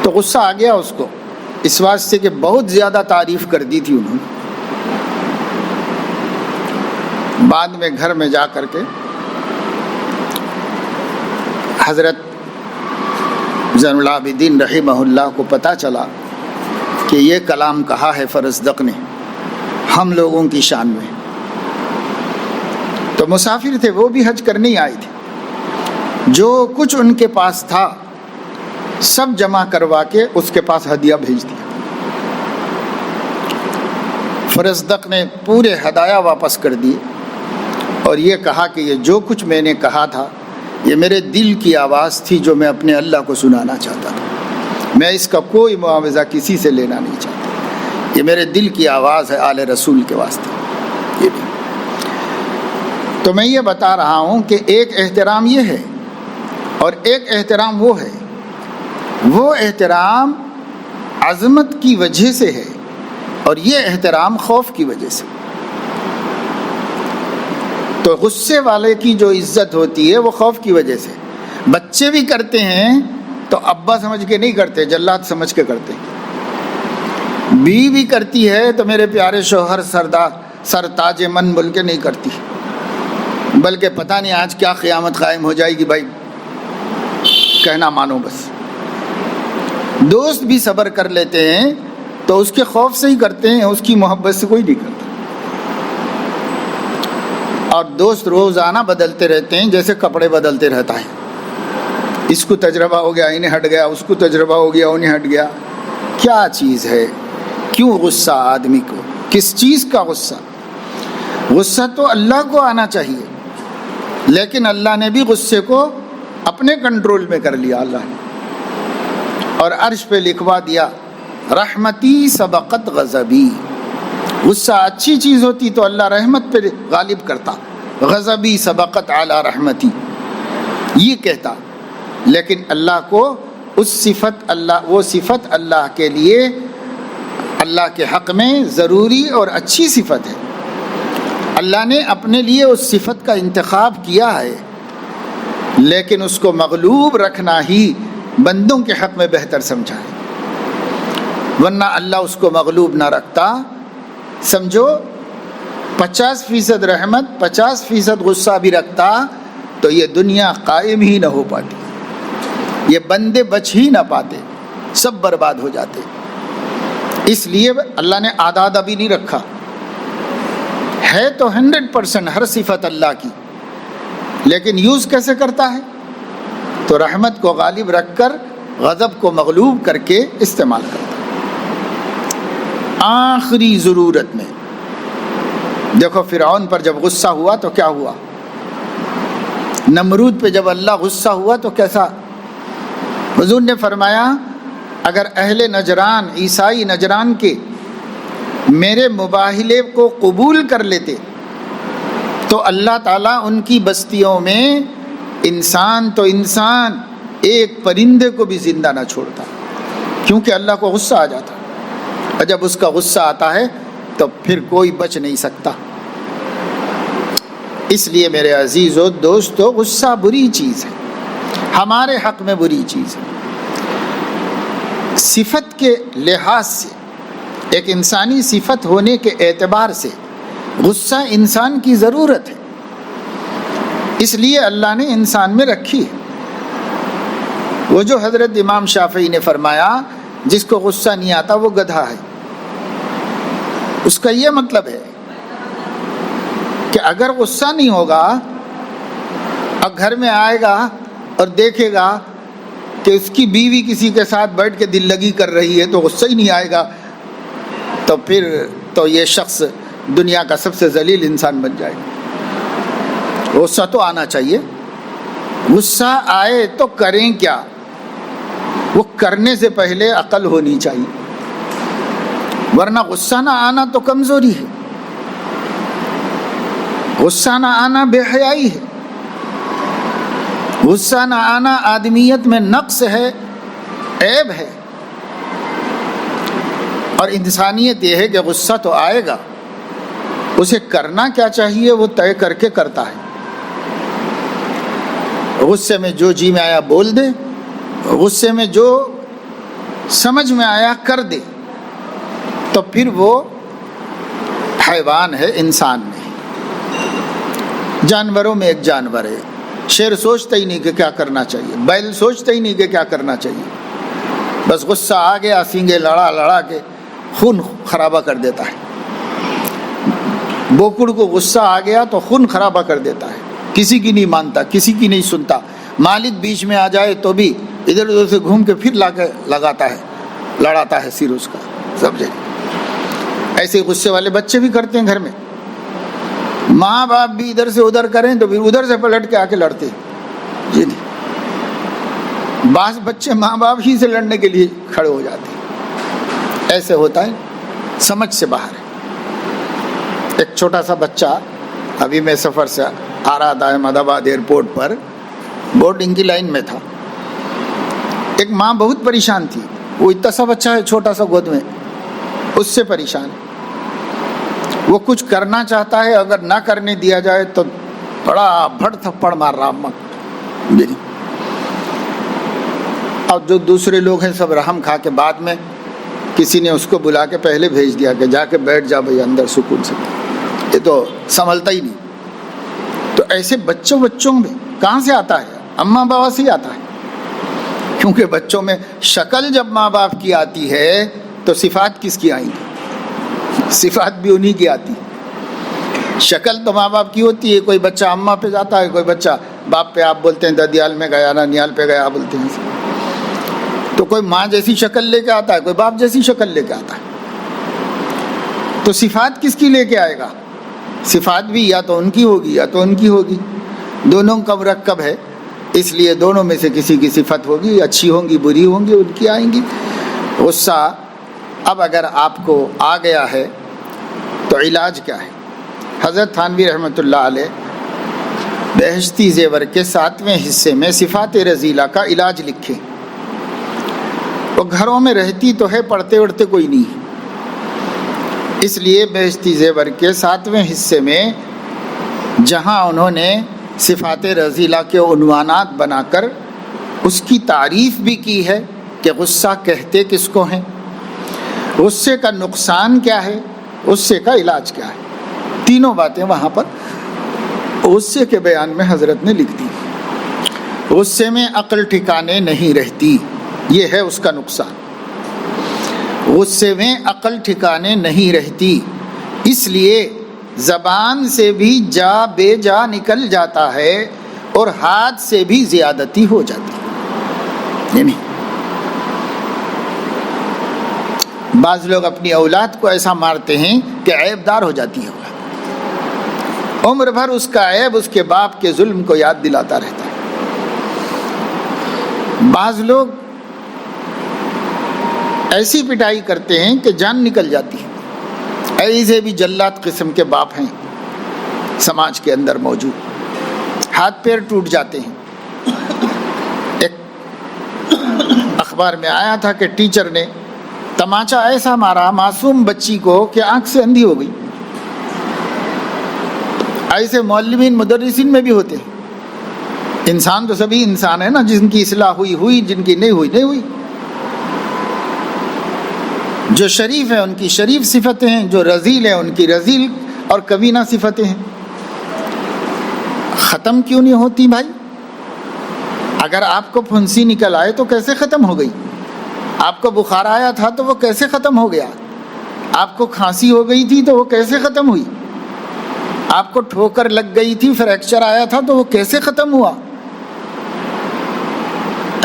تو غصہ آ گیا اس کو، اس واسطے کہ بہت زیادہ تعریف کر دی تھی انہوں نے. بعد میں گھر میں جا کر کے حضرت زین العابدین رحمہ اللہ کو پتہ چلا کہ یہ کلام کہا ہے فرزدق نے ہم لوگوں کی شان میں. تو مسافر تھے، وہ بھی حج کرنے ہی آئے تھے. جو کچھ ان کے پاس تھا سب جمع کروا کے اس کے پاس ہدیہ بھیج دیا. فرزدق نے پورے ہدایا واپس کر دیے اور یہ کہا کہ یہ جو کچھ میں نے کہا تھا یہ میرے دل کی آواز تھی جو میں اپنے اللہ کو سنانا چاہتا تھا. میں اس کا کوئی معاوضہ کسی سے لینا نہیں چاہتا. یہ میرے دل کی آواز ہے آل رسول کے واسطے. یہ بھی تو میں یہ بتا رہا ہوں کہ ایک احترام یہ ہے اور ایک احترام وہ ہے. وہ احترام عظمت کی وجہ سے ہے اور یہ احترام خوف کی وجہ سے. تو غصے والے کی جو عزت ہوتی ہے وہ خوف کی وجہ سے. بچے بھی کرتے ہیں تو ابا سمجھ کے نہیں کرتے، جلاد سمجھ کے کرتے ہیں. بیوی بھی کرتی ہے تو میرے پیارے شوہر سر تاج من بول کے نہیں کرتی، بلکہ پتہ نہیں آج کیا قیامت قائم ہو جائے گی بھائی، کہنا مانو بس. دوست بھی صبر کر لیتے ہیں تو اس کے خوف سے ہی کرتے ہیں، اس کی محبت سے کوئی نہیں کرتا. اور دوست روزانہ بدلتے رہتے ہیں جیسے کپڑے بدلتے رہتا ہے. اس کو تجربہ ہو گیا انہیں ہٹ گیا، اس کو تجربہ ہو گیا انہیں ہٹ گیا. کیا چیز ہے؟ کیوں غصہ آدمی کو؟ کس چیز کا غصہ؟ غصہ تو اللہ کو آنا چاہیے، لیکن اللہ نے بھی غصے کو اپنے کنٹرول میں کر لیا اللہ نے، اور عرش پہ لکھوا دیا رحمتی سبقت غضبی. غصہ اچھی چیز ہوتی تو اللہ رحمت پہ غالب کرتا، غضبی سبقت اعلی رحمتی یہ کہتا. لیکن اللہ کو اس صفت وہ صفت اللہ کے لیے اللہ کے حق میں ضروری اور اچھی صفت ہے. اللہ نے اپنے لیے اس صفت کا انتخاب کیا ہے، لیکن اس کو مغلوب رکھنا ہی بندوں کے حق میں بہتر سمجھا ہے. ورنہ اللہ اس کو مغلوب نہ رکھتا. سمجھو 50% رحمت 50% غصہ بھی رکھتا تو یہ دنیا قائم ہی نہ ہو پاتی، یہ بندے بچ ہی نہ پاتے، سب برباد ہو جاتے۔ اس لیے اللہ نے آدھا آدھا بھی نہیں رکھا، ہے تو 100% ہر صفت اللہ کی، لیکن یوز کیسے کرتا ہے؟ تو رحمت کو غالب رکھ کر غضب کو مغلوب کر کے استعمال کرتا ہے۔ آخری ضرورت میں دیکھو فرعون پر جب غصہ ہوا تو کیا ہوا، نمرود پہ جب اللہ غصہ ہوا تو کیسا؟ حضور نے فرمایا اگر اہل نجران، عیسائی نجران کے میرے مباہلے کو قبول کر لیتے تو اللہ تعالیٰ ان کی بستیوں میں انسان تو انسان، ایک پرندے کو بھی زندہ نہ چھوڑتا، کیونکہ اللہ کو غصہ آ جاتا، اور جب اس کا غصہ آتا ہے تو پھر کوئی بچ نہیں سکتا۔ اس لیے میرے عزیزو دوستو، غصہ بری چیز ہے، ہمارے حق میں بری چیز ہے۔ صفت کے لحاظ سے، ایک انسانی صفت ہونے کے اعتبار سے غصہ انسان کی ضرورت ہے، اس لیے اللہ نے انسان میں رکھی ہے۔ وہ جو حضرت امام شافعی نے فرمایا جس کو غصہ نہیں آتا وہ گدھا ہے، اس کا یہ مطلب ہے کہ اگر غصہ نہیں ہوگا اور گھر میں آئے گا اور دیکھے گا کہ اس کی بیوی کسی کے ساتھ بیٹھ کے دل لگی کر رہی ہے تو غصہ ہی نہیں آئے گا، تو پھر تو یہ شخص دنیا کا سب سے ذلیل انسان بن جائے گا۔ غصہ تو آنا چاہیے، غصہ آئے تو کریں کیا، وہ کرنے سے پہلے عقل ہونی چاہیے، ورنہ غصہ نہ آنا تو کمزوری ہے، غصہ نہ آنا بے حیائی ہے، غصہ نہ آنا آدمیت میں نقص ہے، عیب ہے۔ اور انسانیت یہ ہے کہ غصہ تو آئے گا، اسے کرنا کیا چاہیے وہ طے کر کے کرتا ہے۔ غصے میں جو جی میں آیا بول دے، غصے میں جو سمجھ میں آیا کر دے، تو پھر وہ حیوان ہے، انسان نہیں۔ جانوروں میں ایک جانور ہے، شیر سوچتا ہی نہیں کہ کیا کرنا چاہیے، بیل سوچتا ہی نہیں کہ کیا کرنا چاہیے، بس غصہ آ گیا سینگے لڑا لڑا کے خون خرابہ کر دیتا ہے۔ بوکڑ کو غصہ آ گیا تو خون خرابہ کر دیتا ہے، کسی کی نہیں مانتا، کسی کی نہیں سنتا، مالک بیچ میں آ جائے تو بھی ادھر ادھر سے گھوم کے پھر لا کے لگاتا ہے، لڑاتا ہے سر اس کا سب جگہ۔ ایسے غصے والے بچے بھی کرتے ہیں گھر میں، ماں باپ بھی ادھر سے ادھر کریں تو پھر ادھر سے پلٹ کے آ کے لڑتے ہیں۔ جی بعض بچے ماں باپ ہی سے لڑنے کے لیے کھڑے ہو جاتے ہیں، ایسے ہوتا ہے، سمجھ سے باہر ہے۔ ایک چھوٹا سا بچہ، ابھی میں سفر سے آ رہا تھا احمد آباد ایئرپورٹ پر، بورڈنگ کی لائن میں تھا، ایک ماں بہت پریشان تھی، وہ اتنا سا بچہ ہے چھوٹا سا گود میں، اس سے پریشان ہے، وہ کچھ کرنا چاہتا ہے، اگر نہ کرنے دیا جائے تو بڑا بھڑ تھپڑ مار رہا اماں۔ اور جو دوسرے لوگ ہیں سب رحم کھا کے بعد میں کسی نے اس کو بلا کے پہلے بھیج دیا کہ جا کے بیٹھ جا بھائی اندر سکون سے، یہ تو سنبھلتا ہی نہیں۔ تو ایسے بچوں میں کہاں سے آتا ہے؟ اماں بابا سے ہی آتا ہے، کیونکہ بچوں میں شکل جب ماں باپ کی آتی ہے تو صفات کس کی آئیں گی؟ صفات بھی انہی کی آتی ہے۔ شکل تو ماں باپ کی ہوتی ہے، کوئی بچہ اماں پہ جاتا ہے، کوئی بچہ باپ پہ، آپ بولتے ہیں ددیال میں گیا، نانیال پہ گیا بولتے ہیں، تو کوئی ماں جیسی شکل لے کے آتا ہے، کوئی باپ جیسی شکل لے کے آتا ہے۔ تو صفات کس کی لے کے آئے گا؟ صفات بھی یا تو ان کی ہوگی یا تو ان کی ہوگی، دونوں کا مرکب ہے، اس لیے دونوں میں سے کسی کی صفت ہوگی، اچھی ہوں گی بری ہوں گی، ان کی آئیں گی۔ غصہ اب اگر آپ کو آ گیا ہے تو علاج کیا ہے؟ حضرت تھانوی رحمۃ اللہ علیہ بہشتی زیور کے 7ویں حصے میں صفات رذیلہ کا علاج لکھے۔ وہ گھروں میں رہتی تو ہے، پڑھتے وڑھتے کوئی نہیں، اس لیے بہشتی زیور کے 7ویں حصے میں جہاں انہوں نے صفات رذیلہ کے عنوانات بنا کر اس کی تعریف بھی کی ہے کہ غصہ کہتے کس کو ہیں، غصے کا نقصان کیا ہے، غصے کا علاج کیا ہے۔ تینوں باتیں وہاں پر غصے کے بیان میں حضرت نے لکھ دی. غصے میں عقل ٹھکانے نہیں رہتی، یہ ہے اس کا نقصان. غصے میں عقل ٹھکانے نہیں رہتی، اس لیے زبان سے بھی جا بے جا نکل جاتا ہے اور ہاتھ سے بھی زیادتی ہو جاتی ہے. یعنی بعض لوگ اپنی اولاد کو ایسا مارتے ہیں کہ عیب دار ہو جاتی ہے اولاد، عمر بھر اس کا عیب اس کے باپ کے ظلم کو یاد دلاتا رہتا ہے. بعض لوگ ایسی پٹائی کرتے ہیں کہ جان نکل جاتی ہے. ایسے بھی جلاد قسم کے باپ ہیں سماج کے اندر موجود، ہاتھ پیر ٹوٹ جاتے ہیں. ایک اخبار میں آیا تھا کہ ٹیچر نے تماچا ایسا مارا معصوم بچی کو کہ آنکھ سے اندھی ہو گئی. ایسے معلمین مدرسین میں بھی ہوتے ہیں. انسان تو سبھی انسان ہے نا، جن کی اصلاح ہوئی، جن کی نہیں ہوئی. جو شریف ہیں ان کی شریف صفتیں ہیں، جو رذیل ہیں ان کی رذیل اور کمینہ صفتیں ہیں. ختم کیوں نہیں ہوتی بھائی؟ اگر آپ کو پھنسی نکل آئے تو کیسے ختم ہو گئی؟ آپ کو بخار آیا تھا تو وہ کیسے ختم ہو گیا؟ آپ کو کھانسی ہو گئی تھی تو وہ کیسے ختم ہوئی؟ آپ کو ٹھوکر لگ گئی تھی، فریکچر آیا تھا تو وہ کیسے ختم ہوا؟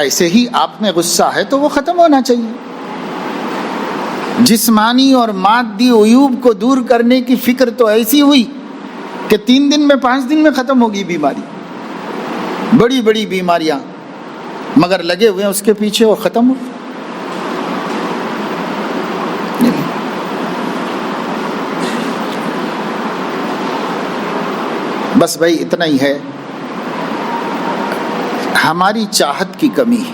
ایسے ہی آپ میں غصہ ہے تو وہ ختم ہونا چاہیے. جسمانی اور مادی عیوب کو دور کرنے کی فکر تو ایسی ہوئی کہ 3 دن میں 5 دن میں ختم ہوگی بیماری. بڑی بڑی بیماریاں مگر لگے ہوئے ہیں اس کے پیچھے، وہ ختم ہو. بس بھائی اتنا ہی ہے. ہماری چاہت کی کمی ہے،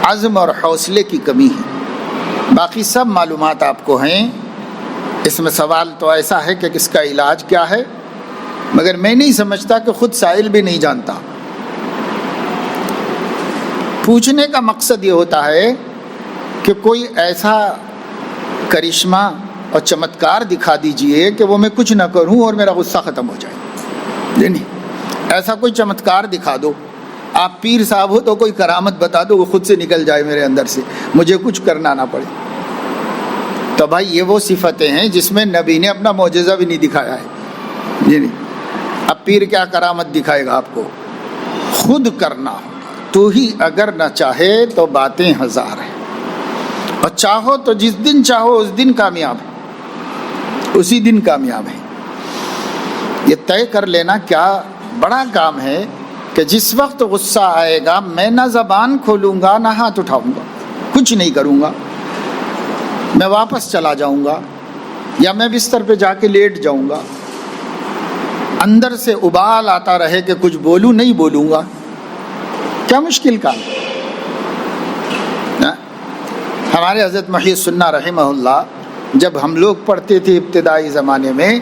عزم اور حوصلے کی کمی ہے. باقی سب معلومات آپ کو ہیں. اس میں سوال تو ایسا ہے کہ اس کا علاج کیا ہے، مگر میں نہیں سمجھتا کہ خود سائل بھی نہیں جانتا. پوچھنے کا مقصد یہ ہوتا ہے کہ کوئی ایسا کرشمہ اور چمتکار دکھا دیجئے کہ وہ میں کچھ نہ کروں اور میرا غصہ ختم ہو جائے. نہیں، ایسا کوئی چمتکار دکھا دو. آپ پیر صاحب ہو تو کوئی کرامت بتا دو، وہ خود سے نکل جائے میرے اندر سے، مجھے کچھ کرنا نہ پڑے. تو بھائی یہ وہ صفتیں ہیں جس میں نبی نے اپنا معجزہ بھی نہیں دکھایا ہے. جی نہیں، اب پیر کیا کرامت دکھائے گا آپ کو؟ خود کرنا. تو ہی اگر نہ چاہے تو باتیں ہزار ہیں، اور چاہو تو جس دن چاہو اس دن کامیاب ہے، اسی دن کامیاب ہے. یہ طے کر لینا کیا بڑا کام ہے کہ جس وقت غصہ آئے گا میں نہ زبان کھولوں گا نہ ہاتھ اٹھاؤں گا، کچھ نہیں کروں گا. میں واپس چلا جاؤں گا یا میں بستر پہ جا کے لیٹ جاؤں گا. اندر سے ابال آتا رہے کہ کچھ بولوں، نہیں بولوں گا. کیا مشکل کام. ہمارے حضرت محی السنہ رحمہ اللہ جب ہم لوگ پڑھتے تھے ابتدائی زمانے میں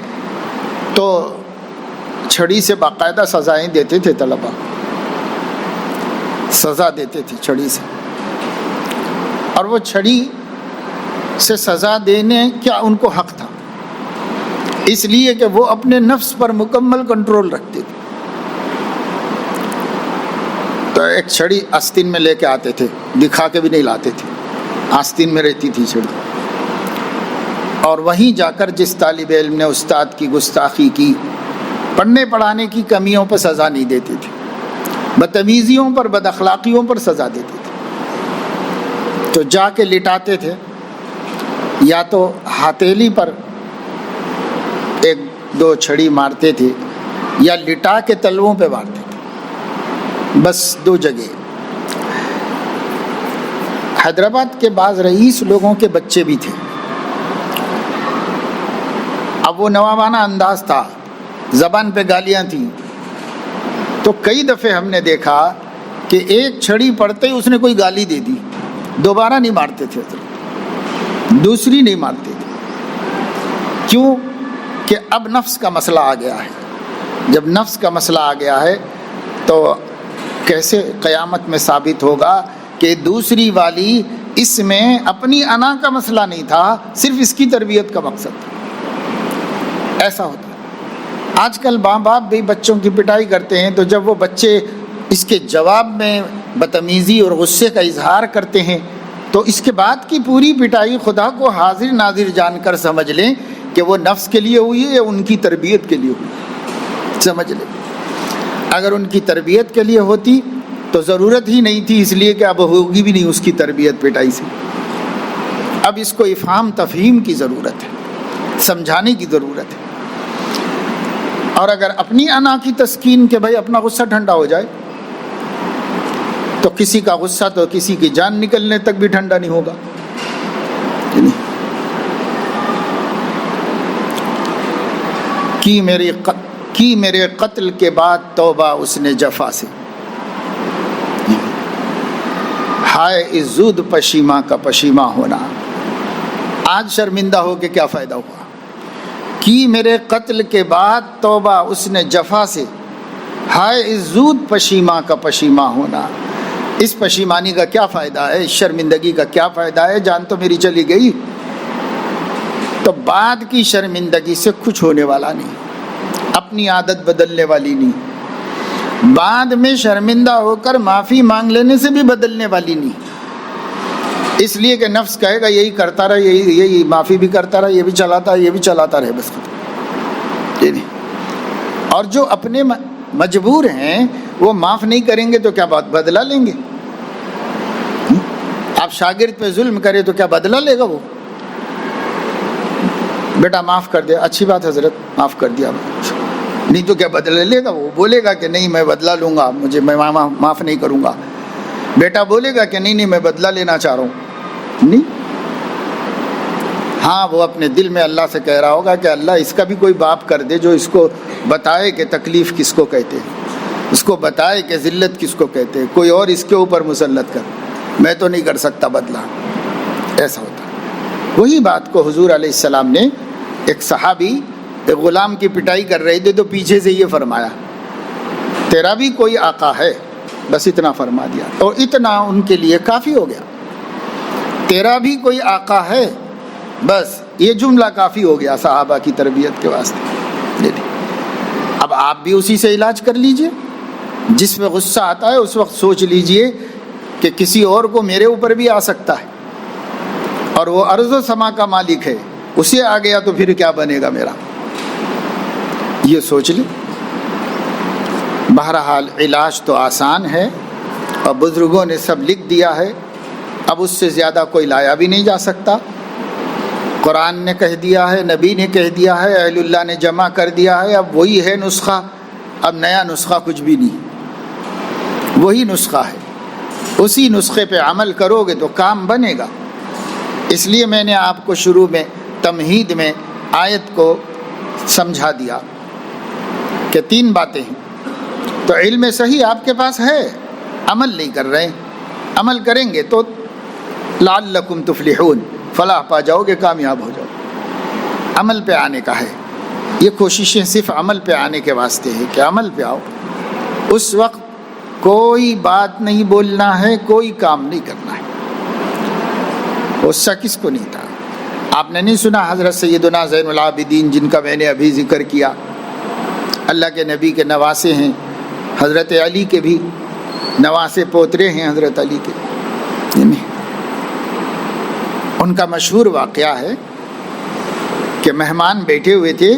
تو چھڑی سے باقاعدہ سزائیں دیتے تھے. طلبا سزا دیتے تھے چھڑی سے، اور وہ چھڑی سے سزا دینے کیا ان کو حق تھا، اس لیے کہ وہ اپنے نفس پر مکمل کنٹرول رکھتے تھے. تو ایک چھڑی آستین میں لے کے آتے تھے، دکھا کے بھی نہیں لاتے تھے، آستین میں رہتی تھی چھڑی. اور وہیں جا کر جس طالب علم نے استاد کی گستاخی کی، پڑھنے پڑھانے کی کمیوں پر سزا نہیں دیتے تھے، بدتمیزیوں پر، بد اخلاقیوں پر سزا دیتے تھے. تو جا کے لٹاتے تھے، یا تو ہتھیلی پر 1-2 چھڑی مارتے تھے یا لٹا کے تلووں پہ مارتے تھے. بس 2 جگہ. حیدرآباد کے بعض رئیس لوگوں کے بچے بھی تھے. اب وہ نوابانہ انداز تھا، زبان پہ گالیاں تھیں. تو کئی دفعے ہم نے دیکھا کہ ایک چھڑی پڑتے ہی اس نے کوئی گالی دے دی، دوبارہ نہیں مارتے تھے، دوسری نہیں مارتے تھے. کیوں؟ کہ اب نفس کا مسئلہ آ گیا ہے. جب نفس کا مسئلہ آ گیا ہے تو کیسے قیامت میں ثابت ہوگا کہ دوسری والی اس میں اپنی انا کا مسئلہ نہیں تھا، صرف اس کی تربیت کا مقصد تھا. ایسا ہوتا ہے۔ آج کل ماں باپ بھی بچوں کی پٹائی کرتے ہیں، تو جب وہ بچے اس کے جواب میں بدتمیزی اور غصے کا اظہار کرتے ہیں تو اس کے بعد کی پوری پٹائی خدا کو حاضر ناظر جان کر سمجھ لیں کہ وہ نفس کے لیے ہوئی ہے یا ان کی تربیت کے لیے ہوئی، سمجھ لیں۔ اگر ان کی تربیت کے لیے ہوتی تو ضرورت ہی نہیں تھی، اس لیے کہ اب ہوگی بھی نہیں اس کی تربیت پٹائی سے۔ اب اس کو افہام تفہیم کی ضرورت ہے، سمجھانے کی ضرورت ہے۔ اور اگر اپنی انا کی تسکین کہ بھائی اپنا غصہ ٹھنڈا ہو جائے، تو کسی کا غصہ تو کسی کی جان نکلنے تک بھی ٹھنڈا نہیں ہوگا۔ کی میرے قتل کے بعد توبہ اس نے جفا سے، ہائے اس زود پشیماں کا پشیماں ہونا۔ آج شرمندہ ہو کے کیا فائدہ ہوا؟ کی میرے قتل کے بعد توبہ اس نے جفا سے، ہائے اس زود پشیماں کا پشیماں ہونا۔ اس پشیمانی کا کیا فائدہ ہے، اس شرمندگی کا کیا فائدہ ہے، جان تو میری چلی گئی۔ تو بعد کی شرمندگی سے کچھ ہونے والا نہیں، اپنی عادت بدلنے والی نہیں، بعد میں شرمندہ ہو کر معافی مانگ لینے سے بھی بدلنے والی نہیں۔ اس لیے کہ نفس کہے گا یہی کرتا رہے، یہی معافی بھی کرتا رہے، یہ بھی چلاتا ہے، یہ بھی چلاتا رہے، بس ختم۔ اور جو اپنے مجبور ہیں وہ معاف نہیں کریں گے تو کیا بدلہ لیں گے؟ آپ شاگرد پہ ظلم کرے تو کیا بدلہ لے گا وہ؟ بیٹا معاف کر دے، اچھی بات حضرت معاف کر دیا، نہیں تو کیا بدلہ لے گا؟ وہ بولے گا کہ نہیں میں بدلہ لوں گا، مجھے میں معاف نہیں کروں گا۔ بیٹا بولے گا کہ نہیں میں بدلہ لینا چاہ رہا ہوں، نہیں۔ ہاں وہ اپنے دل میں اللہ سے کہہ رہا ہوگا کہ اللہ اس کا بھی کوئی باپ کر دے جو اس کو بتائے کہ تکلیف کس کو کہتے ہیں، اس کو بتائے کہ ذلت کس کو کہتے ہیں، کوئی اور اس کے اوپر مسلط کر، میں تو نہیں کر سکتا بدلہ۔ ایسا ہوتا ہے۔ وہی بات کو حضور علیہ السلام نے ایک صحابی ایک غلام کی پٹائی کر رہے تھے تو پیچھے سے یہ فرمایا تیرا بھی کوئی آقا ہے، بس اتنا فرما دیا، اور اتنا ان کے لیے کافی ہو گیا۔ تیرا بھی کوئی آقا ہے، بس یہ جملہ کافی ہو گیا صحابہ کی تربیت کے واسطے۔ اب آپ بھی اسی سے علاج کر لیجئے۔ جس میں غصہ آتا ہے اس وقت سوچ لیجئے کہ کسی اور کو میرے اوپر بھی آ سکتا ہے، اور وہ ارض و سما کا مالک ہے، اسے آ گیا تو پھر کیا بنے گا میرا، یہ سوچ لیں۔ بہرحال علاج تو آسان ہے اور بزرگوں نے سب لکھ دیا ہے، اب اس سے زیادہ کوئی لایا بھی نہیں جا سکتا۔ قرآن نے کہہ دیا ہے، نبی نے کہہ دیا ہے، اہل اللہ نے جمع کر دیا ہے، اب وہی ہے نسخہ، اب نیا نسخہ کچھ بھی نہیں، وہی نسخہ ہے، اسی نسخے پہ عمل کرو گے تو کام بنے گا۔ اس لیے میں نے آپ کو شروع میں تمہید میں آیت کو سمجھا دیا کہ 3 باتیں ہیں۔ تو علم صحیح آپ کے پاس ہے، عمل نہیں کر رہے، عمل کریں گے تو لعلکم تفلحون، فلاح پا جاؤ گے، کامیاب ہو جاؤ۔ عمل پہ آنے کا ہے، یہ کوششیں صرف عمل پہ آنے کے واسطے ہے کہ عمل پہ آؤ۔ اس وقت کوئی بات نہیں بولنا ہے، کوئی کام نہیں کرنا ہے۔ غصہ کس کو نہیں تھا؟ آپ نے نہیں سنا حضرت سیدنا زین العابدین جن کا میں نے ابھی ذکر کیا، اللہ کے نبی کے نواسے ہیں، حضرت علی کے بھی نواسے پوترے ہیں حضرت علی کے۔ ان کا مشہور واقعہ ہے کہ مہمان بیٹھے ہوئے تھے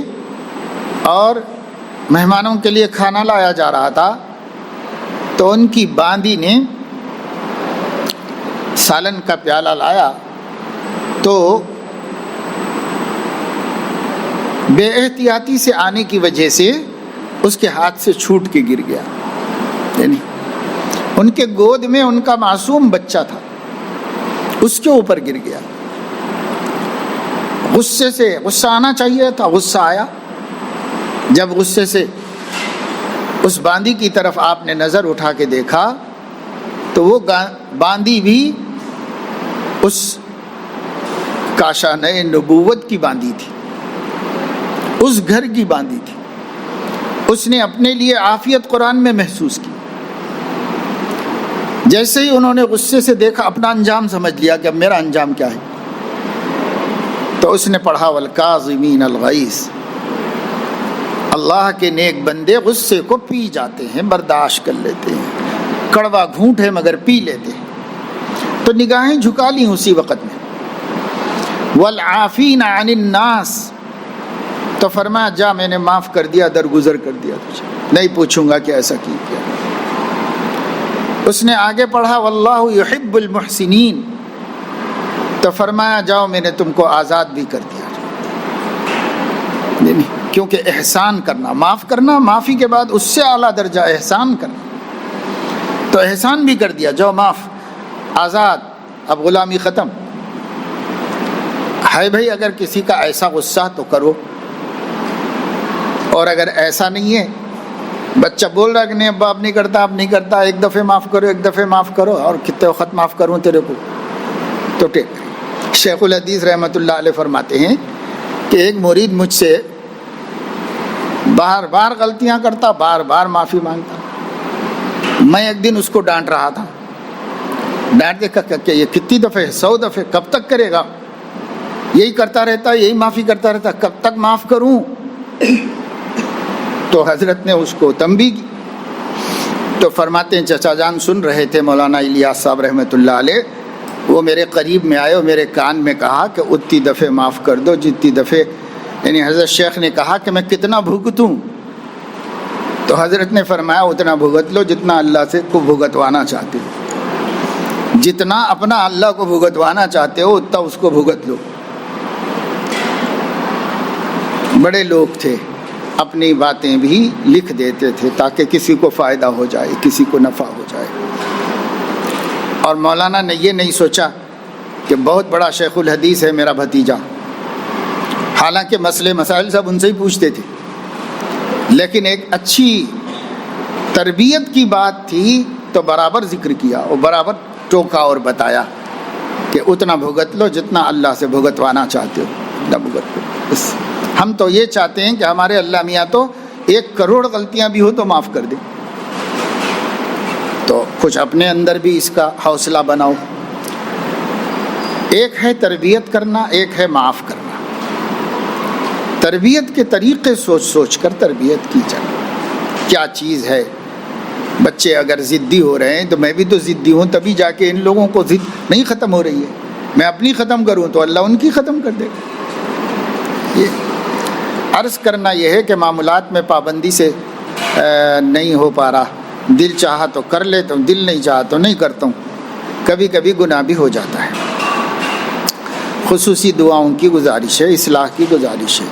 اور مہمانوں کے لیے کھانا لایا جا رہا تھا، تو ان کی باندی نے سالن کا پیالہ لایا تو بے احتیاطی سے آنے کی وجہ سے اس کے ہاتھ سے چھوٹ کے گر گیا۔ یعنی ان کے گود میں ان کا معصوم بچہ تھا، اس کے اوپر گر گیا۔ غصے سے، غصہ آنا چاہیے تھا، غصہ آیا۔ جب غصے سے اس باندی کی طرف آپ نے نظر اٹھا کے دیکھا تو وہ باندی بھی اس کاشانہ نبوت کی باندی تھی، اس گھر کی باندی تھی۔ اس نے اپنے لیے عافیت قرآن میں محسوس کی۔ جیسے ہی انہوں نے غصے سے دیکھا، اپنا انجام سمجھ لیا کہ اب میرا انجام کیا ہے، تو اس نے پڑھا والکاظمین الغیظ، اللہ کے نیک بندے غصے کو پی جاتے ہیں، برداشت کر لیتے ہیں، کڑوا گھونٹ ہے مگر پی لیتے ہیں، تو نگاہیں جھکا لی اسی وقت میں۔ والعافین عن الناس، تو فرمایا جا میں نے معاف کر دیا، درگزر کر دیا تجھے، نہیں پوچھوں گا کہ ایسا کیا۔ اس نے آگے پڑھا واللہ یحب المحسنین، تو فرمایا جاؤ میں نے تم کو آزاد بھی کر دیا، کیونکہ احسان کرنا، معاف کرنا، معافی کے بعد اس سے اعلیٰ درجہ احسان کرنا، تو احسان بھی کر دیا، جاؤ معاف، آزاد، اب غلامی ختم ہے۔ بھائی اگر کسی کا ایسا غصہ تو کرو، اور اگر ایسا نہیں ہے، بچہ بول رہا کہ نہیں ابا اب نہیں کرتا، اب نہیں کرتا، ایک دفعہ معاف کرو، ایک دفعہ معاف کرو، اور کتنے وقت معاف کروں تیرے کو، تو ٹھیک۔ شیخ الحدیث رحمۃ اللہ علیہ فرماتے ہیں کہ ایک مرید مجھ سے بار بار غلطیاں کرتا، بار بار معافی مانگتا، میں ایک دن اس کو ڈانٹ رہا تھا، ڈانٹ کے کہ یہ کتنی دفعہ، 100 دفعہ، کب تک کرے گا، یہی کرتا رہتا، یہی معافی کرتا رہتا، کب تک معاف کروں؟ تو حضرت نے اس کو تنبیہ کی، تو فرماتے ہیں چچا جان سن رہے تھے مولانا الیاس صاحب رحمۃ اللہ علیہ، وہ میرے قریب میں آئے اور میرے کان میں کہا کہ اتنی دفعہ معاف کر دو جتنی دفعہ، یعنی حضرت شیخ نے کہا کہ میں کتنا بھگتوں، تو حضرت نے فرمایا اتنا بھگت لو جتنا اللہ سے کو بھگتوانا چاہتے ہو، جتنا اپنا اللہ کو بھگتوانا چاہتے ہو اتنا اس کو بھگت لو۔ بڑے لوگ تھے، اپنی باتیں بھی لکھ دیتے تھے تاکہ کسی کو فائدہ ہو جائے، کسی کو نفع ہو جائے، اور مولانا نے یہ نہیں سوچا کہ بہت بڑا شیخ الحدیث ہے میرا بھتیجا، حالانکہ مسئلے مسائل سب ان سے ہی پوچھتے تھے، لیکن ایک اچھی تربیت کی بات تھی تو برابر ذکر کیا اور برابر ٹوکا اور بتایا کہ اتنا بھگت لو جتنا اللہ سے بھگتوانا چاہتے ہو، اتنا بھگت لو۔ بس ہم تو یہ چاہتے ہیں کہ ہمارے اللہ میاں تو 1 کروڑ غلطیاں بھی ہو تو معاف کر دیں، تو کچھ اپنے اندر بھی اس کا حوصلہ بناؤ۔ ایک ہے تربیت کرنا، ایک ہے معاف کرنا۔ تربیت کے طریقے سوچ سوچ کر تربیت کی جائے، کیا چیز ہے۔ بچے اگر ضدی ہو رہے ہیں تو میں بھی تو ضدی ہوں، تبھی جا کے ان لوگوں کو ضد نہیں ختم ہو رہی ہے، میں اپنی ختم کروں تو اللہ ان کی ختم کر دے گا۔ یہ عرض کرنا یہ ہے کہ معاملات میں پابندی سے نہیں ہو پا رہا، دل چاہا تو کر لیتا ہوں، دل نہیں چاہا تو نہیں کرتا ہوں، کبھی کبھی گناہ بھی ہو جاتا ہے۔ خصوصی دعاؤں کی گزارش ہے، اصلاح کی گزارش ہے،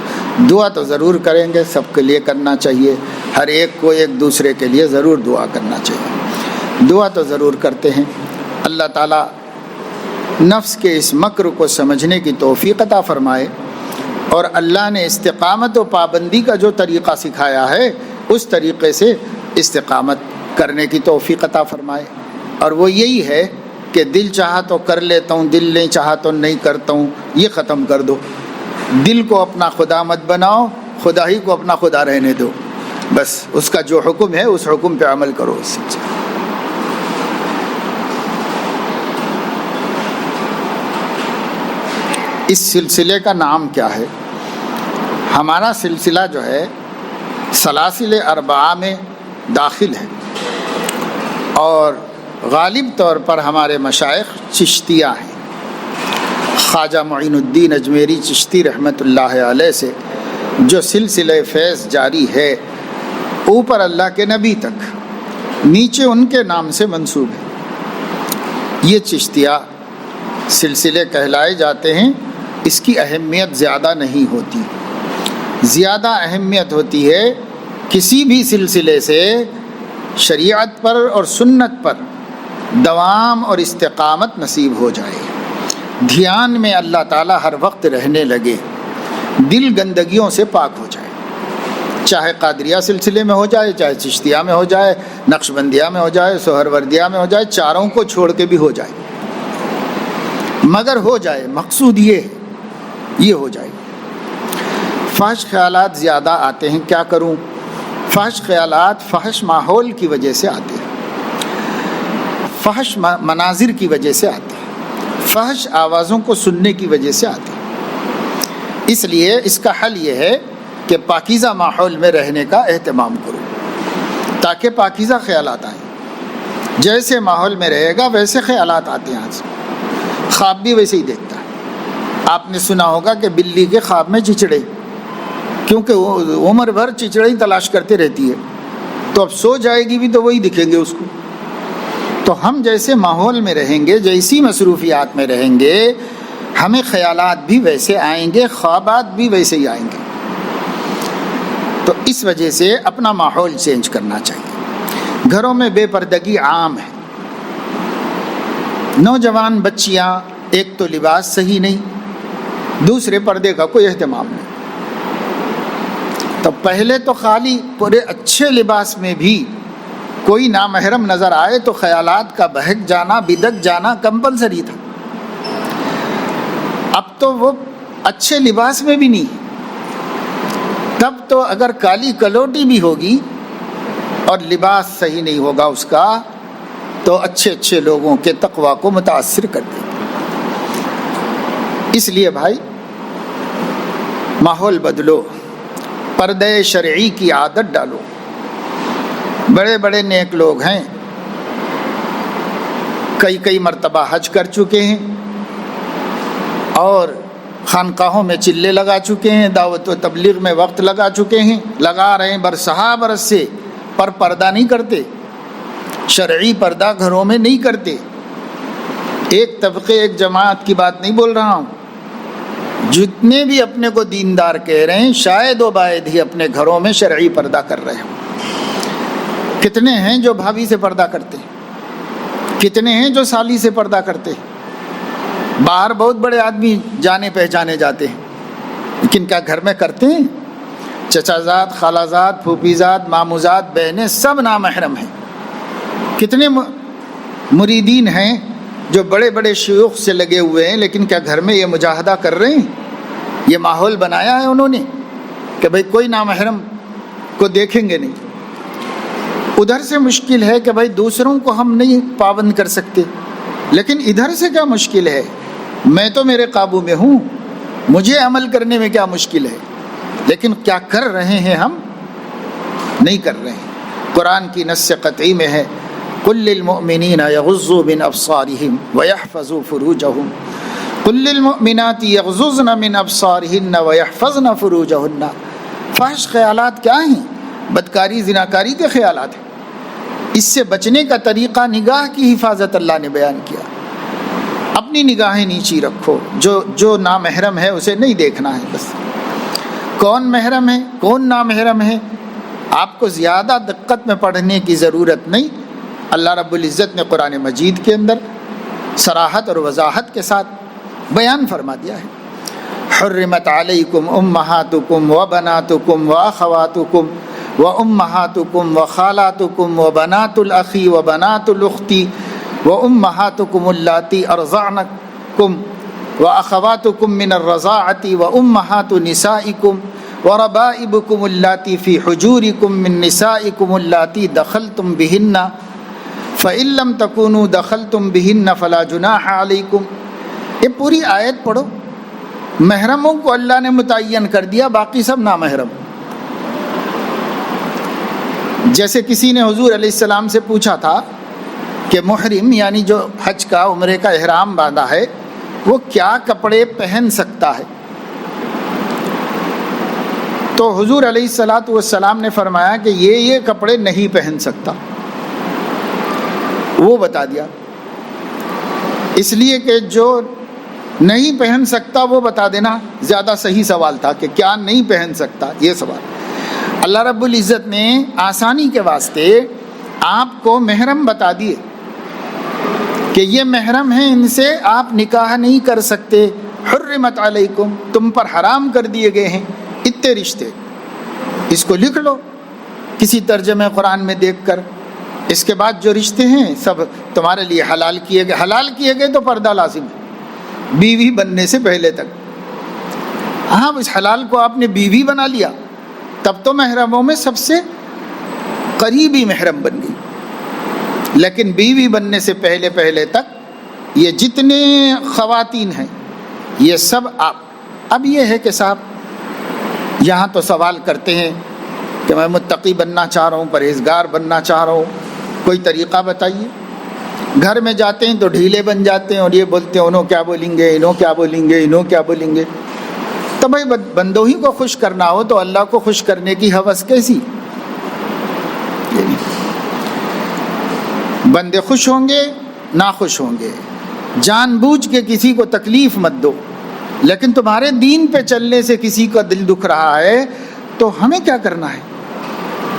دعا تو ضرور کریں گے، سب کے لیے کرنا چاہیے، ہر ایک کو ایک دوسرے کے لیے ضرور دعا کرنا چاہیے، دعا تو ضرور کرتے ہیں۔ اللہ تعالیٰ نفس کے اس مکر کو سمجھنے کی توفیق عطا فرمائے، اور اللہ نے استقامت و پابندی کا جو طریقہ سکھایا ہے اس طریقے سے استقامت کرنے کی توفیق عطا فرمائے، اور وہ یہی ہے کہ دل چاہا تو کر لیتا ہوں، دل نہیں چاہا تو نہیں کرتا ہوں، یہ ختم کر دو۔ دل کو اپنا خدا مت بناؤ، خدا ہی کو اپنا خدا رہنے دو، بس اس کا جو حکم ہے اس حکم پہ عمل کرو۔ اس سلسلے کا نام کیا ہے؟ ہمارا سلسلہ جو ہے سلاسل اربعہ میں داخل ہے، اور غالب طور پر ہمارے مشائخ چشتیہ ہیں۔ خواجہ معین الدین اجمیری چشتی رحمۃ اللہ علیہ سے جو سلسلہ فیض جاری ہے، اوپر اللہ کے نبی تک، نیچے ان کے نام سے منسوب ہے۔ یہ چشتیہ سلسلے کہلائے جاتے ہیں۔ اس کی اہمیت زیادہ نہیں ہوتی، زیادہ اہمیت ہوتی ہے کسی بھی سلسلے سے شریعت پر اور سنت پر دوام اور استقامت نصیب ہو جائے، دھیان میں اللہ تعالیٰ ہر وقت رہنے لگے، دل گندگیوں سے پاک ہو جائے، چاہے قادریہ سلسلے میں ہو جائے، چاہے چشتیہ میں ہو جائے، نقشبندیہ میں ہو جائے، سہروردیہ میں ہو جائے، چاروں کو چھوڑ کے بھی ہو جائے، مگر ہو جائے، مقصود یہ ہو جائے۔ فحش خیالات زیادہ آتے ہیں، کیا کروں؟ فحش خیالات فحش ماحول کی وجہ سے آتے ہیں، فحش مناظر کی وجہ سے آتے ہیں، فحش آوازوں کو سننے کی وجہ سے آتے ہیں۔ اس لیے اس کا حل یہ ہے کہ پاکیزہ ماحول میں رہنے کا اہتمام کرو تاکہ پاکیزہ خیالات آئیں. جیسے ماحول میں رہے گا ویسے خیالات آتے ہیں. خواب بھی ویسے ہی دیکھتا ہے. آپ نے سنا ہوگا کہ بلی کے خواب میں چچڑے، کیونکہ وہ عمر بھر چچڑے ہی تلاش کرتے رہتی ہے، تو اب سو جائے گی بھی تو وہی دکھیں گے اس کو. تو ہم جیسے ماحول میں رہیں گے، جیسی مصروفیات میں رہیں گے، ہمیں خیالات بھی ویسے آئیں گے، خوابات بھی ویسے ہی آئیں گے. تو اس وجہ سے اپنا ماحول چینج کرنا چاہیے. گھروں میں بے پردگی عام ہے. نوجوان بچیاں، ایک تو لباس صحیح نہیں، دوسرے پردے کا کوئی اہتمام نہیں. تو پہلے تو خالی پورے اچھے لباس میں بھی کوئی نامحرم نظر آئے تو خیالات کا بہک جانا، بدک جانا کمپلسری تھا. اب تو وہ اچھے لباس میں بھی نہیں. تب تو اگر کالی کلوٹی بھی ہوگی اور لباس صحیح نہیں ہوگا اس کا تو اچھے اچھے لوگوں کے تقویٰ کو متاثر کر دے گا. اس لیے بھائی ماحول بدلو، پردے شرعی کی عادت ڈالو. بڑے بڑے نیک لوگ ہیں، کئی مرتبہ حج کر چکے ہیں اور خانقاہوں میں چلے لگا چکے ہیں، دعوت و تبلیغ میں وقت لگا چکے ہیں، لگا رہے ہیں برسہا برس سے، پر پردہ نہیں کرتے. شرعی پردہ گھروں میں نہیں کرتے. ایک طبقے ایک جماعت کی بات نہیں بول رہا ہوں، جتنے بھی اپنے کو دیندار کہہ رہے ہیں شاید و باید ہی اپنے گھروں میں شرعی پردہ کر رہے ہوں. کتنے ہیں جو بھابھی سے پردہ کرتے ہیں، کتنے ہیں جو سالی سے پردہ کرتے ہیں. باہر بہت بڑے آدمی جانے پہچانے جاتے ہیں، لیکن کیا گھر میں کرتے ہیں؟ چچا زاد، خالہ زاد، پھوپھی زاد، مامو زاد، بہنیں سب نامحرم ہیں. کتنے مریدین ہیں جو بڑے بڑے شیوخ سے لگے ہوئے ہیں، لیکن کیا گھر میں یہ مجاہدہ کر رہے ہیں؟ یہ ماحول بنایا ہے انہوں نے کہ بھئی کوئی نامحرم کو دیکھیں گے نہیں. ادھر سے مشکل ہے کہ بھئی دوسروں کو ہم نہیں پابند کر سکتے، لیکن ادھر سے کیا مشکل ہے؟ میں تو میرے قابو میں ہوں، مجھے عمل کرنے میں کیا مشکل ہے؟ لیکن کیا کر رہے ہیں ہم؟ نہیں کر رہے ہیں. قرآن کی نص قطعی میں ہے قل للمؤمنین یغضوا من ابصارہم ویحفظوا فروجہم قل للمؤمنات یغضضن من ابصارہن ویحفظن فروجہن. فحش خیالات کیا ہیں؟ بدکاری زناکاری کے خیالات ہیں. اس سے بچنے کا طریقہ نگاہ کی حفاظت اللہ نے بیان کیا. اپنی نگاہیں نیچی رکھو، جو نامحرم ہے اسے نہیں دیکھنا ہے. بس کون محرم ہے کون نامحرم ہے آپ کو زیادہ دقت میں پڑھنے کی ضرورت نہیں. اللہ رب العزت نے قرآن مجید کے اندر صراحت اور وضاحت کے ساتھ بیان فرما دیا ہے. حرمت علیکم امہاتکم وبناتکم واخواتکم وامہاتکم وخالاتکم وبنات الاخی وبنات الاختی وامہاتکم اللاتی ارضعنکم واخواتکم من الرضاعۃ وامہات نسائکم وربائبکم اللاتی فی حجورکم من نسائکم اللاتی دخلتم بہن فإن لم تکونوا دخلتم بہن فلا جناح علیکم. یہ پوری آیت پڑھو. محرموں کو اللہ نے متعین کر دیا، باقی سب نامحرم. جیسے کسی نے حضور علیہ السلام سے پوچھا تھا کہ محرم یعنی جو حج کا عمرے کا احرام باندھا ہے وہ کیا کپڑے پہن سکتا ہے؟ تو حضور علیہ السلام نے فرمایا کہ یہ کپڑے نہیں پہن سکتا. وہ بتا دیا. اس لیے کہ جو نہیں پہن سکتا وہ بتا دینا زیادہ صحیح سوال تھا کہ کیا نہیں پہن سکتا. یہ سوال اللہ رب العزت نے آسانی کے واسطے آپ کو محرم بتا دیے کہ یہ محرم ہیں، ان سے آپ نکاح نہیں کر سکتے. حرمت علیکم، تم پر حرام کر دیے گئے ہیں اتنے رشتے. اس کو لکھ لو کسی ترجمہ قرآن میں دیکھ کر. اس کے بعد جو رشتے ہیں سب تمہارے لیے حلال کیے گئے. حلال کیے گئے تو پردہ لازم ہے بیوی بننے سے پہلے تک. ہاں اس حلال کو آپ نے بیوی بنا لیا تب تو محرموں میں سب سے قریبی محرم بن گئی. لیکن بیوی بننے سے پہلے تک یہ جتنے خواتین ہیں یہ سب آپ. اب یہ ہے کہ صاحب یہاں تو سوال کرتے ہیں کہ میں متقی بننا چاہ رہا ہوں، پرہیزگار بننا چاہ رہا ہوں، کوئی طریقہ بتائیے۔ گھر میں جاتے ہیں تو ڈھیلے بن جاتے ہیں اور یہ بولتے ہیں انہوں کیا بولیں گے، انہوں کیا بولیں گے، انہوں کیا بولیں گے۔ تو بھائی بندوں ہی کو خوش کرنا ہو تو اللہ کو خوش کرنے کی ہوس کیسی؟ بندے خوش ہوں گے، ناخوش ہوں گے، جان بوجھ کے کسی کو تکلیف مت دو، لیکن تمہارے دین پہ چلنے سے کسی کا دل دکھ رہا ہے تو ہمیں کیا کرنا ہے؟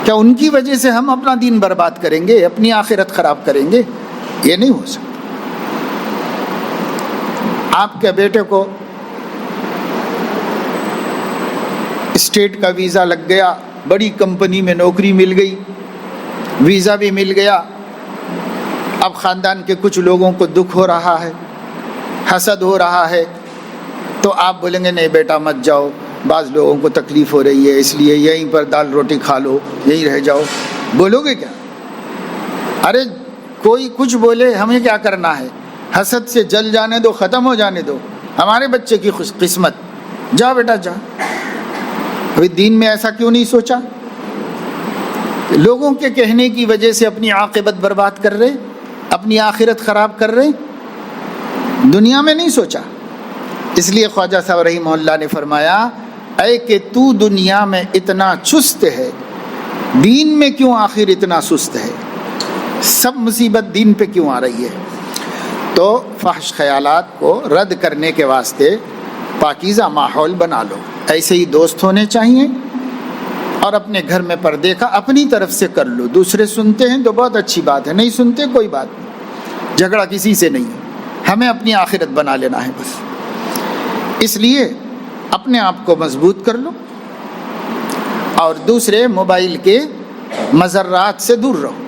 کیا ان کی وجہ سے ہم اپنا دین برباد کریں گے، اپنی آخرت خراب کریں گے؟ یہ نہیں ہو سکتا۔ آپ کے بیٹے کو اسٹیٹ کا ویزا لگ گیا، بڑی کمپنی میں نوکری مل گئی، ویزا بھی مل گیا، اب خاندان کے کچھ لوگوں کو دکھ ہو رہا ہے، حسد ہو رہا ہے، تو آپ بولیں گے نہیں بیٹا مت جاؤ، بعض لوگوں کو تکلیف ہو رہی ہے اس لیے یہیں پر دال روٹی کھا لو، یہیں رہ جاؤ، بولو گے کیا؟ ارے کوئی کچھ بولے ہمیں کیا کرنا ہے؟ حسد سے جل جانے دو، ختم ہو جانے دو، ہمارے بچے کی خوش قسمت، جا بیٹا جا۔ ابھی دین میں ایسا کیوں نہیں سوچا؟ لوگوں کے کہنے کی وجہ سے اپنی عاقبت برباد کر رہے، اپنی آخرت خراب کر رہے، دنیا میں نہیں سوچا۔ اس لیے خواجہ صاحب رحمہ اللہ نے فرمایا، اے کہ تو دنیا میں اتنا چست ہے، دین میں کیوں آخر اتنا سست ہے؟ سب مصیبت دین پہ کیوں آ رہی ہے؟ تو فحش خیالات کو رد کرنے کے واسطے پاکیزہ ماحول بنا لو۔ ایسے ہی دوست ہونے چاہیے، اور اپنے گھر میں پردے کا اپنی طرف سے کر لو۔ دوسرے سنتے ہیں تو بہت اچھی بات ہے، نہیں سنتے کوئی بات نہیں، جھگڑا کسی سے نہیں ہے، ہمیں اپنی آخرت بنا لینا ہے بس۔ اس لیے اپنے آپ کو مضبوط کر لو، اور دوسرے موبائل کے مضرات سے دور رہو،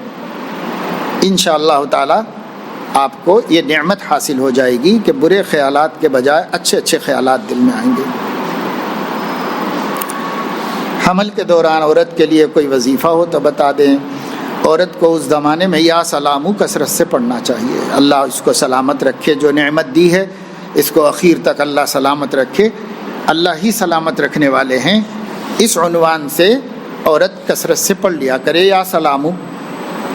انشاءاللہ تعالی آپ کو یہ نعمت حاصل ہو جائے گی کہ برے خیالات کے بجائے اچھے اچھے خیالات دل میں آئیں گے۔ حمل کے دوران عورت کے لیے کوئی وظیفہ ہو تو بتا دیں۔ عورت کو اس زمانے میں یا سلامو کثرت سے پڑھنا چاہیے، اللہ اس کو سلامت رکھے، جو نعمت دی ہے اس کو اخیر تک اللہ سلامت رکھے، اللہ ہی سلامت رکھنے والے ہیں۔ اس عنوان سے عورت کثرت سے پڑھ لیا کرے یا سلامو،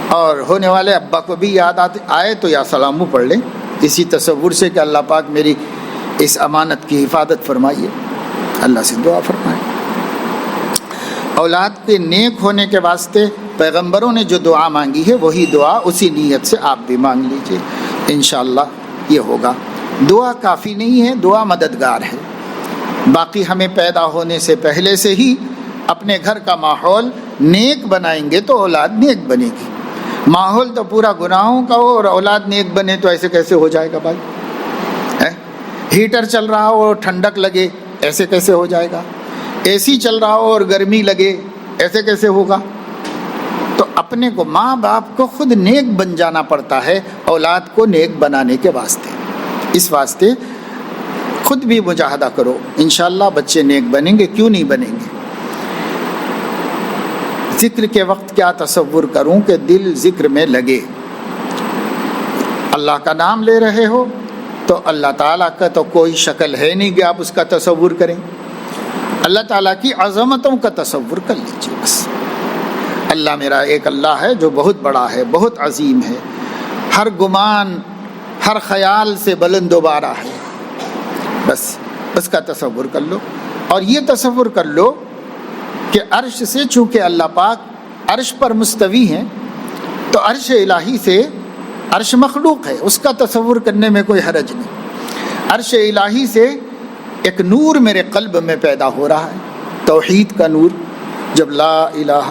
اور ہونے والے ابا کو بھی یاد آئے تو یا سلامو پڑھ لیں، اسی تصور سے کہ اللہ پاک میری اس امانت کی حفاظت فرمائیے، اللہ سے دعا فرمائے۔ اولاد کے نیک ہونے کے واسطے پیغمبروں نے جو دعا مانگی ہے وہی دعا اسی نیت سے آپ بھی مانگ لیجئے، انشاءاللہ یہ ہوگا۔ دعا کافی نہیں ہے، دعا مددگار ہے۔ باقی ہمیں پیدا ہونے سے پہلے سے ہی اپنے گھر کا ماحول نیک بنائیں گے تو اولاد نیک بنے گی۔ ماحول تو پورا گناہوں کا ہو اور اولاد نیک بنے تو ایسے کیسے ہو جائے گا بھائی؟ ہیٹر چل رہا ہو اور ٹھنڈک لگے، ایسے کیسے ہو جائے گا؟ اے سی چل رہا ہو اور گرمی لگے، ایسے کیسے ہوگا؟ تو اپنے کو، ماں باپ کو خود نیک بن جانا پڑتا ہے اولاد کو نیک بنانے کے واسطے۔ اس واسطے خود بھی مجاہدہ کرو، انشاءاللہ بچے نیک بنیں گے، کیوں نہیں بنیں گے؟ ذکر کے وقت کیا تصور کروں کہ دل ذکر میں لگے، اللہ کا نام لے رہے ہو تو اللہ تعالیٰ کا تو کوئی شکل ہے نہیں کہ آپ اس کا تصور کریں، اللہ تعالیٰ کی عظمتوں کا تصور کر لیجیے بس۔ اللہ میرا ایک اللہ ہے جو بہت بڑا ہے، بہت عظیم ہے، ہر گمان ہر خیال سے بلند و بالا ہے، بس اس کا تصور کر لو۔ اور یہ تصور کر لو کہ عرش سے، چونکہ اللہ پاک عرش پر مستوی ہیں تو عرش الہی سے، عرش مخلوق ہے اس کا تصور کرنے میں کوئی حرج نہیں، عرش الہی سے ایک نور میرے قلب میں پیدا ہو رہا ہے، توحید کا نور۔ جب لا الہ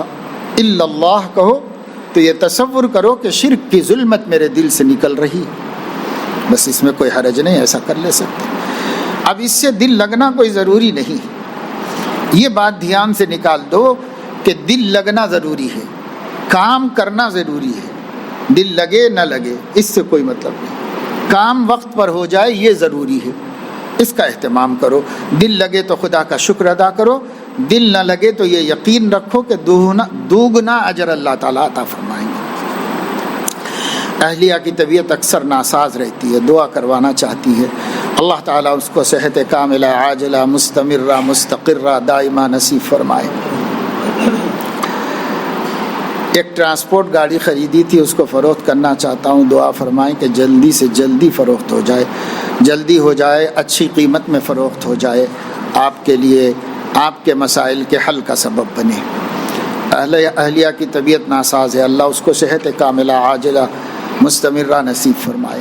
الا اللہ کہو تو یہ تصور کرو کہ شرک کی ظلمت میرے دل سے نکل رہی ہے، بس اس میں کوئی حرج نہیں، ایسا کر لے سکتے۔ اب اس سے دل لگنا کوئی ضروری نہیں، یہ بات دھیان سے نکال دو کہ دل لگنا ضروری ہے، کام کرنا ضروری ہے، دل لگے نہ لگے اس سے کوئی مطلب نہیں، کام وقت پر ہو جائے یہ ضروری ہے، اس کا اہتمام کرو۔ دل لگے تو خدا کا شکر ادا کرو، دل نہ لگے تو یہ یقین رکھو کہ دوگنا اجر اللہ تعالیٰ عطا فرمائیں گے۔ اہلیہ کی طبیعت اکثر ناساز رہتی ہے، دعا کروانا چاہتی ہے، اللہ تعالیٰ اس کو صحت کاملہ عاجلہ مستمرہ مستقرہ دائمہ نصیب فرمائے۔ ایک ٹرانسپورٹ گاڑی خریدی تھی، اس کو فروخت کرنا چاہتا ہوں، دعا فرمائیں کہ جلدی سے جلدی فروخت ہو جائے، جلدی ہو جائے، اچھی قیمت میں فروخت ہو جائے، آپ کے لیے آپ کے مسائل کے حل کا سبب بنے۔ اہلیہ کی طبیعت ناساز ہے، اللہ اس کو صحت کاملہ عاجلہ مستمرہ نصیب فرمائے۔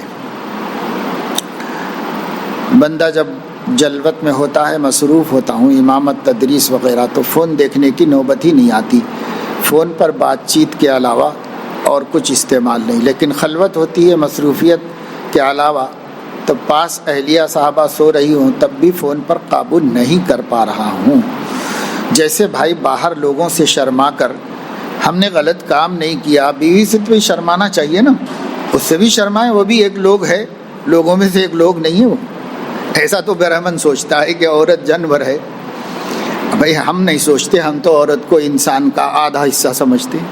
بندہ جب جلوت میں ہوتا ہے، مصروف ہوتا ہوں، امامت، تدریس وغیرہ، تو فون دیکھنے کی نوبت ہی نہیں آتی، فون پر بات چیت کے علاوہ اور کچھ استعمال نہیں، لیکن خلوت ہوتی ہے مصروفیت کے علاوہ، تو پاس اہلیہ صاحبہ سو رہی ہوں تب بھی فون پر قابو نہیں کر پا رہا ہوں۔ جیسے بھائی باہر لوگوں سے شرما کر ہم نے غلط کام نہیں کیا، بیوی سے تو شرمانا چاہیے نا، اس سے بھی شرمائیں، وہ بھی ایک لوگ ہے، لوگوں میں سے ایک لوگ نہیں ہے وہ۔ ایسا تو برہمن سوچتا ہے کہ عورت جانور ہے، بھائی ہم نہیں سوچتے، ہم تو عورت کو انسان کا آدھا حصہ سمجھتے ہیں،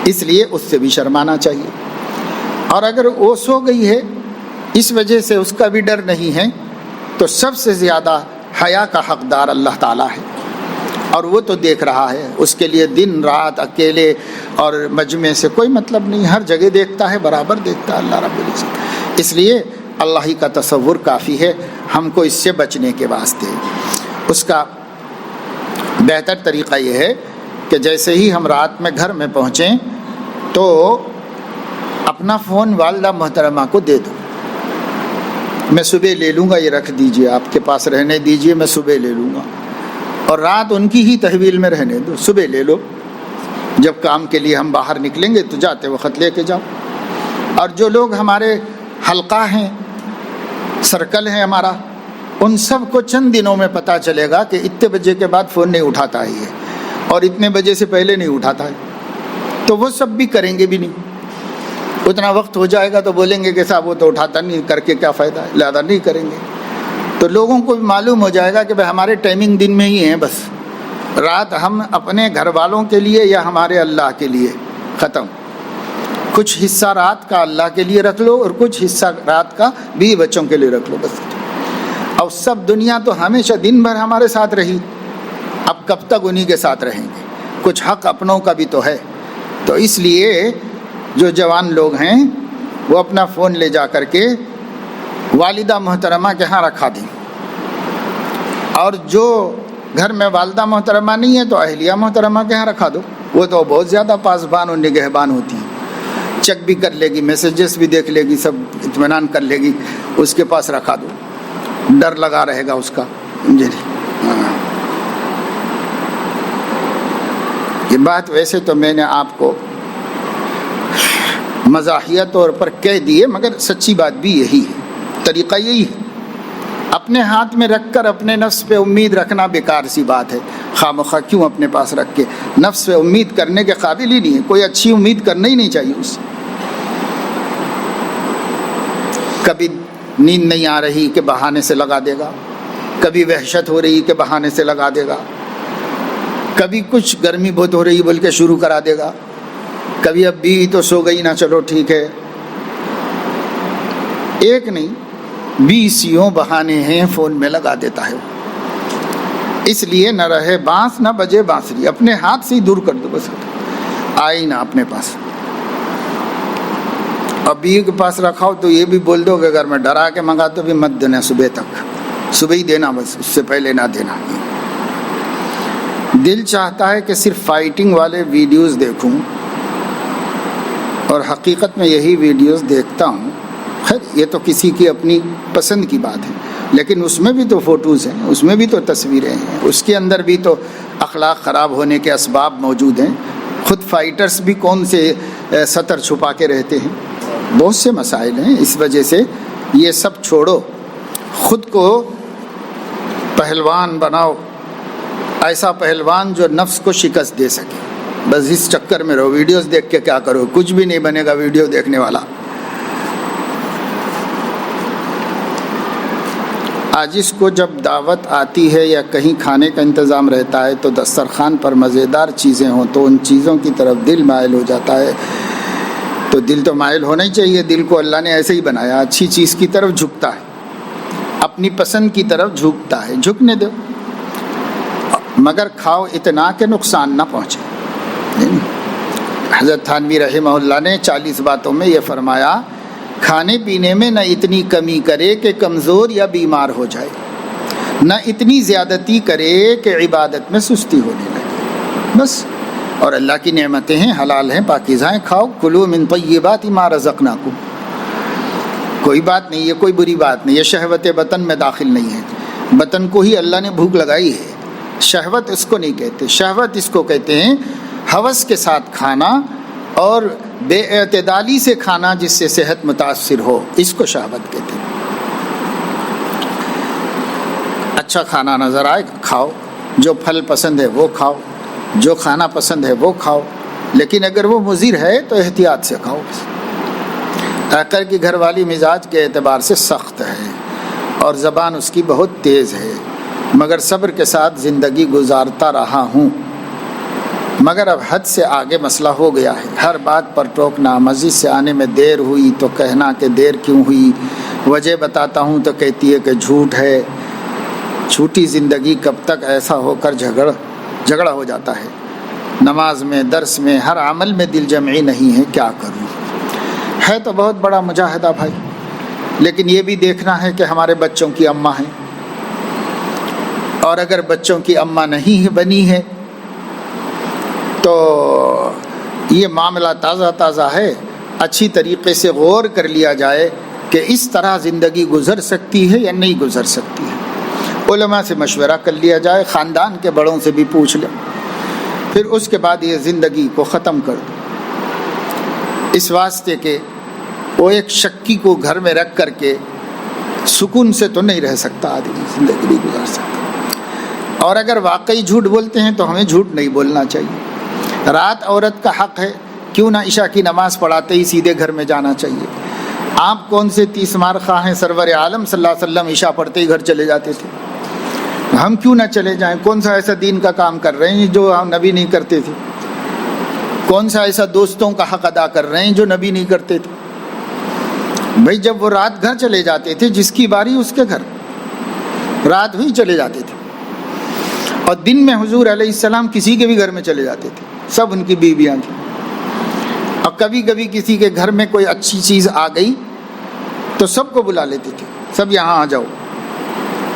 اس لیے اس سے بھی شرمانا چاہیے۔ اور اگر وہ سو گئی ہے اس وجہ سے اس کا بھی ڈر نہیں ہے، تو سب سے زیادہ حیا کا حقدار اللہ تعالیٰ ہے، اور وہ تو دیکھ رہا ہے، اس کے لیے دن رات اکیلے اور مجمع سے کوئی مطلب نہیں، ہر جگہ دیکھتا ہے، برابر دیکھتا ہے اللہ رب العزت۔ اس لیے اللہ ہی کا تصور کافی ہے ہم کو اس سے بچنے کے واسطے۔ اس کا بہتر طریقہ یہ ہے کہ جیسے ہی ہم رات میں گھر میں پہنچیں تو اپنا فون والدہ محترمہ کو دے دو، میں صبح لے لوں گا، یہ رکھ دیجئے، آپ کے پاس رہنے دیجئے، میں صبح لے لوں گا، اور رات ان کی ہی تحویل میں رہنے دو، صبح لے لو، جب کام کے لیے ہم باہر نکلیں گے تو جاتے وقت لے کے جاؤ۔ اور جو لوگ ہمارے حلقہ ہیں، سرکل ہے ہمارا، ان سب کو چند دنوں میں پتہ چلے گا کہ اتنے بجے کے بعد فون نہیں اٹھاتا ہی ہے، اور اتنے بجے سے پہلے نہیں اٹھاتا ہے، تو وہ سب بھی کریں گے بھی نہیں، اتنا وقت ہو جائے گا تو بولیں گے کہ صاحب وہ تو اٹھاتا نہیں، کر کے کیا فائدہ ہے، لہذا نہیں کریں گے۔ تو لوگوں کو بھی معلوم ہو جائے گا کہ بھائی ہمارے ٹائمنگ دن میں ہی ہیں، بس رات ہم اپنے گھر والوں کے لیے یا ہمارے اللہ کے لیے، ختم۔ کچھ حصہ رات کا اللہ کے لیے رکھ لو اور کچھ حصہ رات کا بیوی بچوں کے لیے رکھ لو، بس۔ اور سب دنیا تو ہمیشہ دن بھر ہمارے ساتھ رہی، اب کب تک انہی کے ساتھ رہیں گے، کچھ حق اپنوں کا بھی تو ہے۔ تو اس لیے جو جوان لوگ ہیں وہ اپنا فون لے جا کر کے والدہ محترمہ کے ہاں رکھا دیں، اور جو گھر میں والدہ محترمہ نہیں ہے تو اہلیہ محترمہ کے ہاں رکھا دو، وہ تو بہت زیادہ پاسبان اور نگہبان ہوتی ہیں، چیک بھی کر لے گی، میسیجز بھی دیکھ لے گی، سب اطمینان کر لے گی، اس کے پاس رکھا دو، ڈر لگا رہے گا اس کا۔ جی یہ بات ویسے تو میں نے آپ کو مزاحیہ طور پر کہہ دیے، مگر سچی بات بھی یہی ہے، طریقہ یہی ہے۔ اپنے ہاتھ میں رکھ کر اپنے نفس پہ امید رکھنا بیکار سی بات ہے، خواہ مخواہ کیوں اپنے پاس رکھ کے، نفس پہ امید کرنے کے قابل ہی نہیں ہے، کوئی اچھی امید کرنا ہی نہیں چاہیے اس سے۔ کبھی نیند نہیں آ رہی کہ بہانے سے لگا دے گا، کبھی وحشت ہو رہی کہ بہانے سے لگا دے گا، کبھی کچھ گرمی بہت ہو رہی بول کے شروع کرا دے گا، کبھی اب بھی تو سو گئی نا، چلو ٹھیک ہے، ایک نہیں 20 بہانے ہیں فون میں لگا دیتا ہے۔ اس لیے نہ رہے بانس نہ بجے بانسری، اپنے ہاتھ سے ہی دور کر دو، بس آئی نہ اپنے پاس۔ اب بیوی کے پاس رکھا ہو تو یہ بھی بول دو کہ اگر میں ڈرا کے منگا تو بھی مت دینا صبح تک، صبح ہی دینا، بس اس سے پہلے نہ دینا۔ دل چاہتا ہے کہ صرف فائٹنگ والے ویڈیوز دیکھوں، اور حقیقت میں یہی ویڈیوز دیکھتا ہوں، خیر یہ تو کسی کی اپنی پسند کی بات ہے، لیکن اس میں بھی تو فوٹوز ہیں، اس میں بھی تو تصویریں ہیں، اس کے اندر بھی تو اخلاق خراب ہونے کے اسباب موجود ہیں۔ خود فائٹرز بھی کون سے سطر چھپا کے رہتے ہیں، بہت سے مسائل ہیں، اس وجہ سے یہ سب چھوڑو، خود کو پہلوان بناؤ، ایسا پہلوان جو نفس کو شکست دے سکے، بس اس چکر میں رہو۔ ویڈیوز دیکھ کے کیا کرو، کچھ بھی نہیں بنے گا ویڈیو دیکھنے والا۔ آج اس کو جب دعوت آتی ہے یا کہیں کھانے کا انتظام رہتا ہے تو دسترخوان پر مزیدار چیزیں ہوں تو ان چیزوں کی طرف دل مائل ہو جاتا ہے۔ تو دل تو مائل ہونا ہی چاہیے، دل کو اللہ نے ایسے ہی بنایا، اچھی چیز کی طرف جھکتا ہے۔ اپنی پسند کی طرف جھکتا ہے، جھکنے دو، مگر کھاؤ اتنا کہ نقصان نہ پہنچے۔ حضرت تھانوی رحمہ اللہ نے 40 باتوں میں یہ فرمایا، کھانے پینے میں نہ اتنی کمی کرے کہ کمزور یا بیمار ہو جائے، نہ اتنی زیادتی کرے کہ عبادت میں سستی ہونے لگے، بس۔ اور اللہ کی نعمتیں ہیں، حلال ہیں، پاکیزہ ہیں، کھاؤ، کلوا من طیبات ما رزقناکم، کوئی بات نہیں، یہ کوئی بری بات نہیں، یہ شہوت بطن میں داخل نہیں ہے، بطن کو ہی اللہ نے بھوک لگائی ہے، شہوت اس کو نہیں کہتے، شہوت اس کو کہتے ہیں ہوس کے ساتھ کھانا اور بے اعتدالی سے کھانا جس سے صحت متاثر ہو، اس کو شہوت کہتے ہیں۔ اچھا کھانا نظر آئے کھاؤ، جو پھل پسند ہے وہ کھاؤ، جو کھانا پسند ہے وہ کھاؤ، لیکن اگر وہ مضر ہے تو احتیاط سے کھاؤ۔ آقر کی گھر والی مزاج کے اعتبار سے سخت ہے اور زبان اس کی بہت تیز ہے، مگر صبر کے ساتھ زندگی گزارتا رہا ہوں، مگر اب حد سے آگے مسئلہ ہو گیا ہے، ہر بات پر ٹوکنا، مسجد سے آنے میں دیر ہوئی تو کہنا کہ دیر کیوں ہوئی، وجہ بتاتا ہوں تو کہتی ہے کہ جھوٹ ہے، چھوٹی زندگی کب تک ایسا ہو کر جھگڑا ہو جاتا ہے، نماز میں، درس میں، ہر عمل میں دل جمعی نہیں ہے، کیا کروں؟ ہے تو بہت بڑا مجاہدہ بھائی، لیکن یہ بھی دیکھنا ہے کہ ہمارے بچوں کی اماں ہیں، اور اگر بچوں کی اماں نہیں بنی ہے تو یہ معاملہ تازہ ہے، اچھی طریقے سے غور کر لیا جائے کہ اس طرح زندگی گزر سکتی ہے یا نہیں گزر سکتی ہے، علماء سے مشورہ کر لیا جائے، خاندان کے بڑوں سے بھی پوچھ لیں، پھر اس کے بعد یہ زندگی کو ختم کر دو، اس واسطے کہ وہ ایک شکی کو گھر میں رکھ کر کے سکون سے تو نہیں رہ سکتا آدمی، زندگی نہیں گزار سکتا۔ اور اگر واقعی جھوٹ بولتے ہیں تو ہمیں جھوٹ نہیں بولنا چاہیے، رات عورت کا حق ہے، کیوں نہ عشاء کی نماز پڑھاتے ہی سیدھے گھر میں جانا چاہیے۔ آپ کون سے 30 مار خواہ ہیں، سرور عالم صلی اللہ علیہ وسلم عشاء پڑھتے ہی گھر چلے جاتے تھے، ہم کیوں نہ چلے جائیں؟ کون سا ایسا دین کا کام کر رہے ہیں جو ہم نبی نہیں کرتے تھے؟ کون سا ایسا دوستوں کا حق ادا کر رہے ہیں جو نبی نہیں کرتے تھے؟ بھائی جب وہ رات گھر چلے جاتے تھے، جس کی باری اس کے گھر، رات ہوئی چلے جاتے تھے، اور دن میں حضور علیہ السلام کسی کے بھی گھر میں چلے جاتے تھے، سب ان کی بیویاں تھیں، اور کبھی کبھی کسی کے گھر میں کوئی اچھی چیز آ گئی تو سب کو بلا لیتے تھے، سب یہاں آ جاؤ،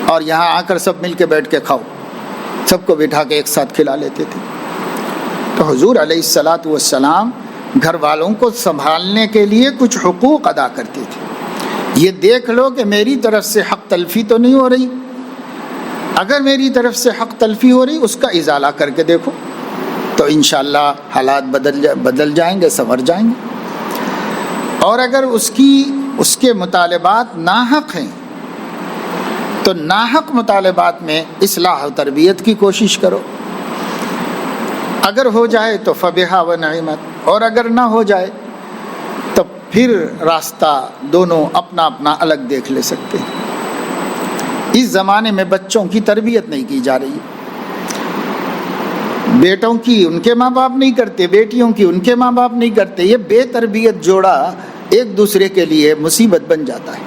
اور یہاں آ کر سب مل کے بیٹھ کے کھاؤ، سب کو بٹھا کے ایک ساتھ کھلا لیتے تھے۔ تو حضور علیہ الصلاۃ والسلام گھر والوں کو سنبھالنے کے لیے کچھ حقوق ادا کرتے تھے، یہ دیکھ لو کہ میری طرف سے حق تلفی تو نہیں ہو رہی، اگر میری طرف سے حق تلفی ہو رہی اس کا ازالہ کر کے دیکھو، تو انشاءاللہ حالات بدل جائیں گے، سنور جائیں گے۔ اور اگر اس کے مطالبات ناحق ہیں تو ناحق مطالبات میں اصلاح و تربیت کی کوشش کرو، اگر ہو جائے تو فبہا و نعمت، اور اگر نہ ہو جائے تو پھر راستہ دونوں اپنا اپنا الگ دیکھ لے سکتے ہیں۔ اس زمانے میں بچوں کی تربیت نہیں کی جا رہی، بیٹوں کی ان کے ماں باپ نہیں کرتے، بیٹیوں کی ان کے ماں باپ نہیں کرتے، یہ بے تربیت جوڑا ایک دوسرے کے لیے مصیبت بن جاتا ہے۔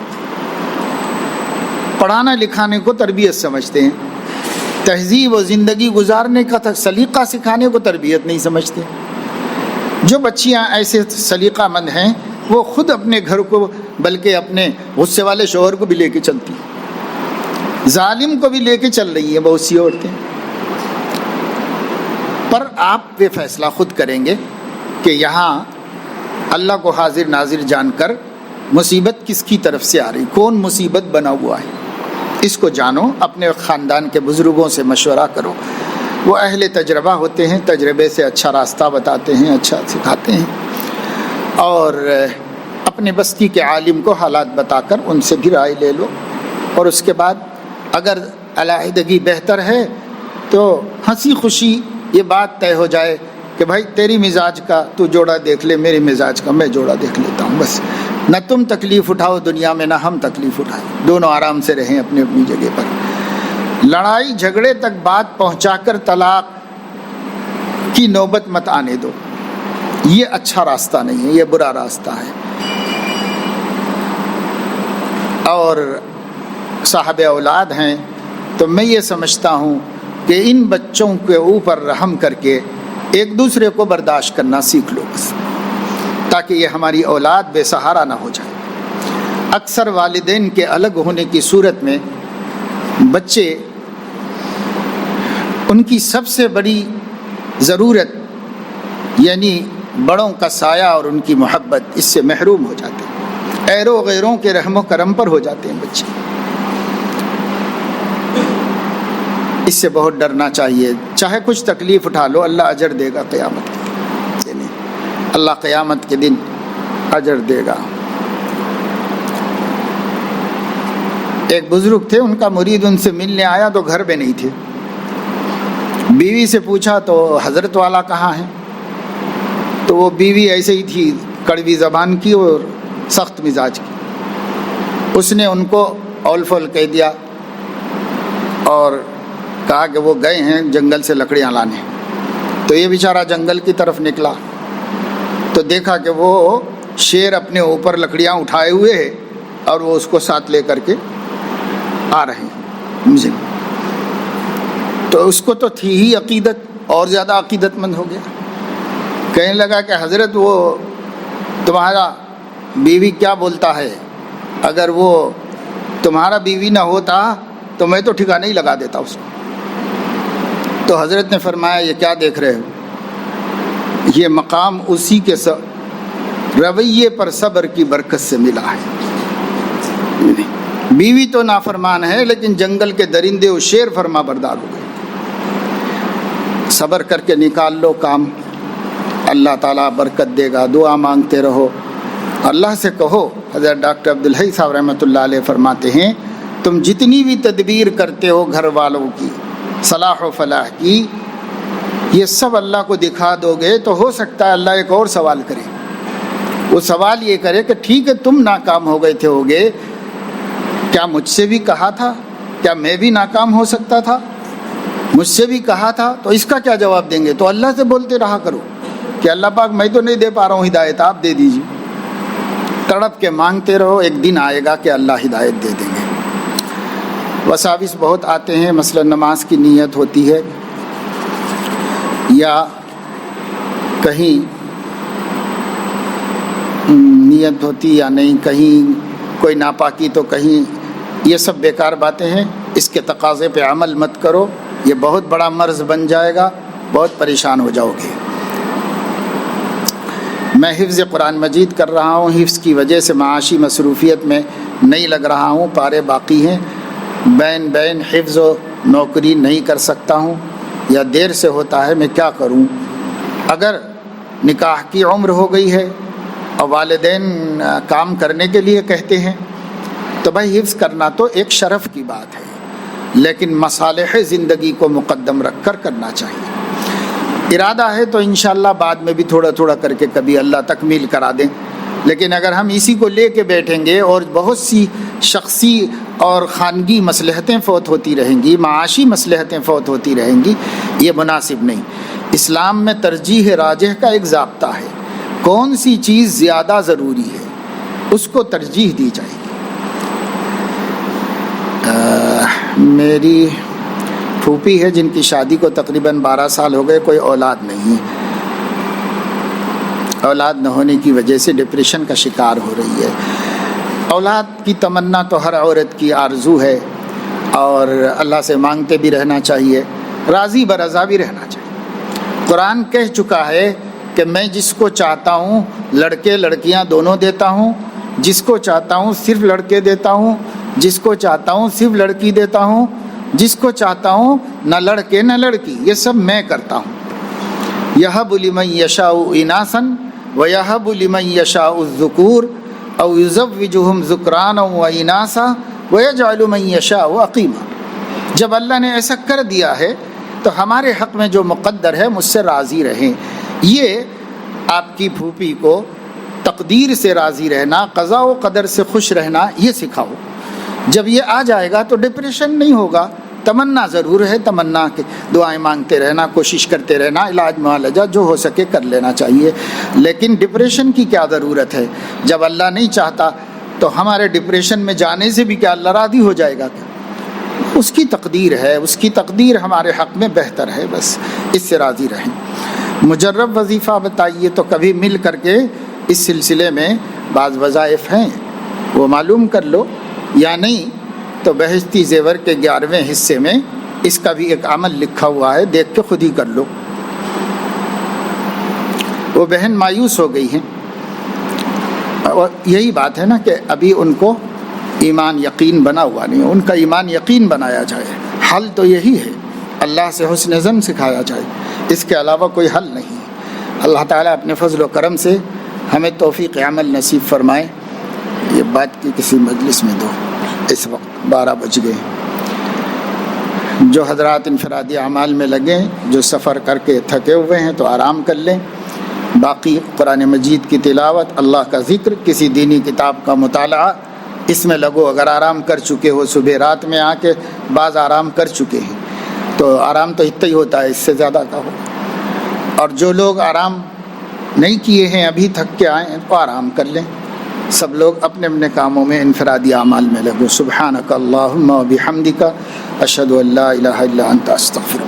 پڑھانا لکھانے کو تربیت سمجھتے ہیں، تہذیب و زندگی گزارنے کا سلیقہ سکھانے کو تربیت نہیں سمجھتے۔ جو بچیاں ایسے سلیقہ مند ہیں وہ خود اپنے گھر کو بلکہ اپنے غصے والے شوہر کو بھی لے کے چلتی، ظالم کو بھی لے کے چل رہی ہیں بہت سی عورتیں۔ پر آپ یہ فیصلہ خود کریں گے کہ یہاں اللہ کو حاضر ناظر جان کر مصیبت کس کی طرف سے آ رہی، کون مصیبت بنا ہوا ہے، اس کو جانو، اپنے خاندان کے بزرگوں سے مشورہ کرو، وہ اہل تجربہ ہوتے ہیں، تجربے سے اچھا راستہ بتاتے ہیں، اچھا سکھاتے ہیں، اور اپنے بستی کے عالم کو حالات بتا کر ان سے بھی رائے لے لو، اور اس کے بعد اگر علیحدگی بہتر ہے تو ہنسی خوشی یہ بات طے ہو جائے کہ بھائی تیری مزاج کا تو جوڑا دیکھ لے، میری مزاج کا میں جوڑا دیکھ لیتا ہوں، بس نہ تم تکلیف اٹھاؤ دنیا میں، نہ ہم تکلیف اٹھائیں، دونوں آرام سے رہیں اپنی اپنی جگہ پر۔ لڑائی جھگڑے تک بات پہنچا کر طلاق کی نوبت مت آنے دو، یہ اچھا راستہ نہیں ہے، یہ برا راستہ ہے۔ اور صاحب اولاد ہیں تو میں یہ سمجھتا ہوں کہ ان بچوں کے اوپر رحم کر کے ایک دوسرے کو برداشت کرنا سیکھ لو بس، تاکہ یہ ہماری اولاد بے سہارا نہ ہو جائے۔ اکثر والدین کے الگ ہونے کی صورت میں بچے ان کی سب سے بڑی ضرورت یعنی بڑوں کا سایہ اور ان کی محبت اس سے محروم ہو جاتے ہیں، ایرو غیروں کے رحم و کرم پر ہو جاتے ہیں بچے۔ اس سے بہت ڈرنا چاہیے، چاہے کچھ تکلیف اٹھا لو، اللہ اجر دے گا قیامت کے دن، اللہ قیامت کے دن اجر دے گا۔ ایک بزرگ تھے، ان کا مرید ان سے ملنے آیا تو گھر پہ نہیں تھے، بیوی سے پوچھا تو حضرت والا کہاں ہے؟ تو وہ بیوی ایسے ہی تھی، کڑوی زبان کی اور سخت مزاج کی، اس نے ان کو اول فول کہہ دیا اور کہا کہ وہ گئے ہیں جنگل سے لکڑیاں لانے۔ تو یہ بیچارہ جنگل کی طرف نکلا تو دیکھا کہ وہ شیر اپنے اوپر لکڑیاں اٹھائے ہوئے ہے اور وہ اس کو ساتھ لے کر کے آ رہے ہیں مجھے، تو اس کو تو تھی ہی عقیدت، اور زیادہ عقیدت مند ہو گیا، کہنے لگا کہ حضرت وہ تمہارا بیوی کیا بولتا ہے، اگر وہ تمہارا بیوی نہ ہوتا تو میں تو ٹھکانہ ہی لگا دیتا اس کو۔ تو حضرت نے فرمایا یہ کیا دیکھ رہے ہو، یہ مقام اسی کے رویے پر صبر کی برکت سے ملا ہے۔ بیوی تو نافرمان ہے لیکن جنگل کے درندے و شیر فرما بردار ہو گئے۔ صبر کر کے نکال لو کام، اللہ تعالیٰ برکت دے گا، دعا مانگتے رہو، اللہ سے کہو۔ حضرت ڈاکٹر عبدالحی صاحب رحمۃ اللہ علیہ فرماتے ہیں تم جتنی بھی تدبیر کرتے ہو گھر والوں کی صلاح و فلاح کی، یہ سب اللہ کو دکھا دو گے تو ہو سکتا ہے اللہ ایک اور سوال کرے۔ وہ سوال یہ کرے کہ ٹھیک ہے تم ناکام ہو گئے تھے ہوگے، کیا مجھ سے بھی کہا تھا، کیا میں بھی ناکام ہو سکتا تھا، مجھ سے بھی کہا تھا، تو اس کا کیا جواب دیں گے؟ تو اللہ سے بولتے رہا کرو کہ اللہ پاک میں تو نہیں دے پا رہا ہوں ہدایت، آپ دے دیجیے، تڑپ کے مانگتے رہو، ایک دن آئے گا کہ اللہ ہدایت دے دیں گے۔ وساوس بہت آتے ہیں، مثلا نماز کی نیت ہوتی ہے یا کہیں نیت ہوتی یا نہیں، کہیں کوئی ناپاکی تو کہیں، یہ سب بیکار باتیں ہیں، اس کے تقاضے پہ عمل مت کرو، یہ بہت بڑا مرض بن جائے گا، بہت پریشان ہو جاؤ گے۔ میں حفظ قرآن مجید کر رہا ہوں، حفظ کی وجہ سے معاشی مصروفیت میں نہیں لگ رہا ہوں، پارے باقی ہیں، بین حفظ و نوکری نہیں کر سکتا ہوں یا دیر سے ہوتا ہے، میں کیا کروں؟ اگر نکاح کی عمر ہو گئی ہے اور والدین کام کرنے کے لیے کہتے ہیں تو بھائی حفظ کرنا تو ایک شرف کی بات ہے، لیکن مصالح زندگی کو مقدم رکھ کر کرنا چاہیے۔ ارادہ ہے تو انشاءاللہ بعد میں بھی تھوڑا تھوڑا کر کے کبھی اللہ تکمیل کرا دیں، لیکن اگر ہم اسی کو لے کے بیٹھیں گے اور بہت سی شخصی اور خانگی مصلحتیں فوت ہوتی رہیں گی، معاشی مصلحتیں فوت ہوتی رہیں گی، یہ مناسب نہیں۔ اسلام میں ترجیح راجح کا ایک ضابطہ ہے، کون سی چیز زیادہ ضروری ہے اس کو ترجیح دی جائے گی۔ میری پھوپھی ہے جن کی شادی کو تقریباً 12 سال ہو گئے، کوئی اولاد نہیں ہے، اولاد نہ ہونے کی وجہ سے ڈپریشن کا شکار ہو رہی ہے۔ اولاد کی تمنا تو ہر عورت کی آرزو ہے اور اللہ سے مانگتے بھی رہنا چاہیے، راضی برضا بھی رہنا چاہیے۔ قرآن کہہ چکا ہے کہ میں جس کو چاہتا ہوں لڑکے لڑکیاں دونوں دیتا ہوں، جس کو چاہتا ہوں صرف لڑکے دیتا ہوں، جس کو چاہتا ہوں صرف لڑکی دیتا ہوں، جس کو چاہتا ہوں نہ لڑکے نہ لڑکی، یہ سب میں کرتا ہوں۔ یہب لمن یشاء اناثا ویہب لمن یشاء الذکور او یزوجہم ذکرانا واناثا ویجعل من یشاء عقیما۔ جب اللہ نے ایسا کر دیا ہے تو ہمارے حق میں جو مقدر ہے مجھ سے راضی رہیں۔ یہ آپ کی پھوپھی کو تقدیر سے راضی رہنا، قضاء و قدر سے خوش رہنا یہ سکھاؤ۔ جب یہ آ جائے گا تو ڈپریشن نہیں ہوگا۔ تمنا ضرور ہے، تمنا کے دعائیں مانگتے رہنا، کوشش کرتے رہنا، علاج معالجہ جو ہو سکے کر لینا چاہیے، لیکن ڈپریشن کی کیا ضرورت ہے؟ جب اللہ نہیں چاہتا تو ہمارے ڈپریشن میں جانے سے بھی کیا اللہ راضی ہو جائے گا؟ کیا اس کی تقدیر ہے، اس کی تقدیر ہمارے حق میں بہتر ہے، بس اس سے راضی رہیں۔ مجرب وظیفہ بتائیے تو کبھی مل کر کے اس سلسلے میں بعض وظائف ہیں وہ معلوم کر لو، یا نہیں تو بہشتی زیور کے 11ویں حصے میں اس کا بھی ایک عمل لکھا ہوا ہے، دیکھ کے خود ہی کر لو۔ وہ بہن مایوس ہو گئی ہیں، اور یہی بات ہے نا کہ ابھی ان کو ایمان یقین بنا ہوا نہیں، ان کا ایمان یقین بنایا جائے۔ حل تو یہی ہے، اللہ سے حسن ظن سکھایا جائے، اس کے علاوہ کوئی حل نہیں ہے۔ اللہ تعالیٰ اپنے فضل و کرم سے ہمیں توفیق عمل نصیب فرمائے۔ یہ بات کی کسی مجلس میں دو، اس وقت 12 بج گئے۔ جو حضرات انفرادی اعمال میں لگیں، جو سفر کر کے تھکے ہوئے ہیں تو آرام کر لیں، باقی قرآن مجید کی تلاوت، اللہ کا ذکر، کسی دینی کتاب کا مطالعہ، اس میں لگو۔ اگر آرام کر چکے ہو، صبح رات میں آ کے بعض آرام کر چکے ہیں تو آرام تو اتنا ہی ہوتا ہے، اس سے زیادہ کا ہو۔ اور جو لوگ آرام نہیں کیے ہیں، ابھی تھک کے آئے ہیں، تو آرام کر لیں۔ سب لوگ اپنے اپنے کاموں میں انفرادی اعمال میں لگو۔ سبحانک اللہم و بحمدک، اشہد ان لا الہ الا انت، استغفرک۔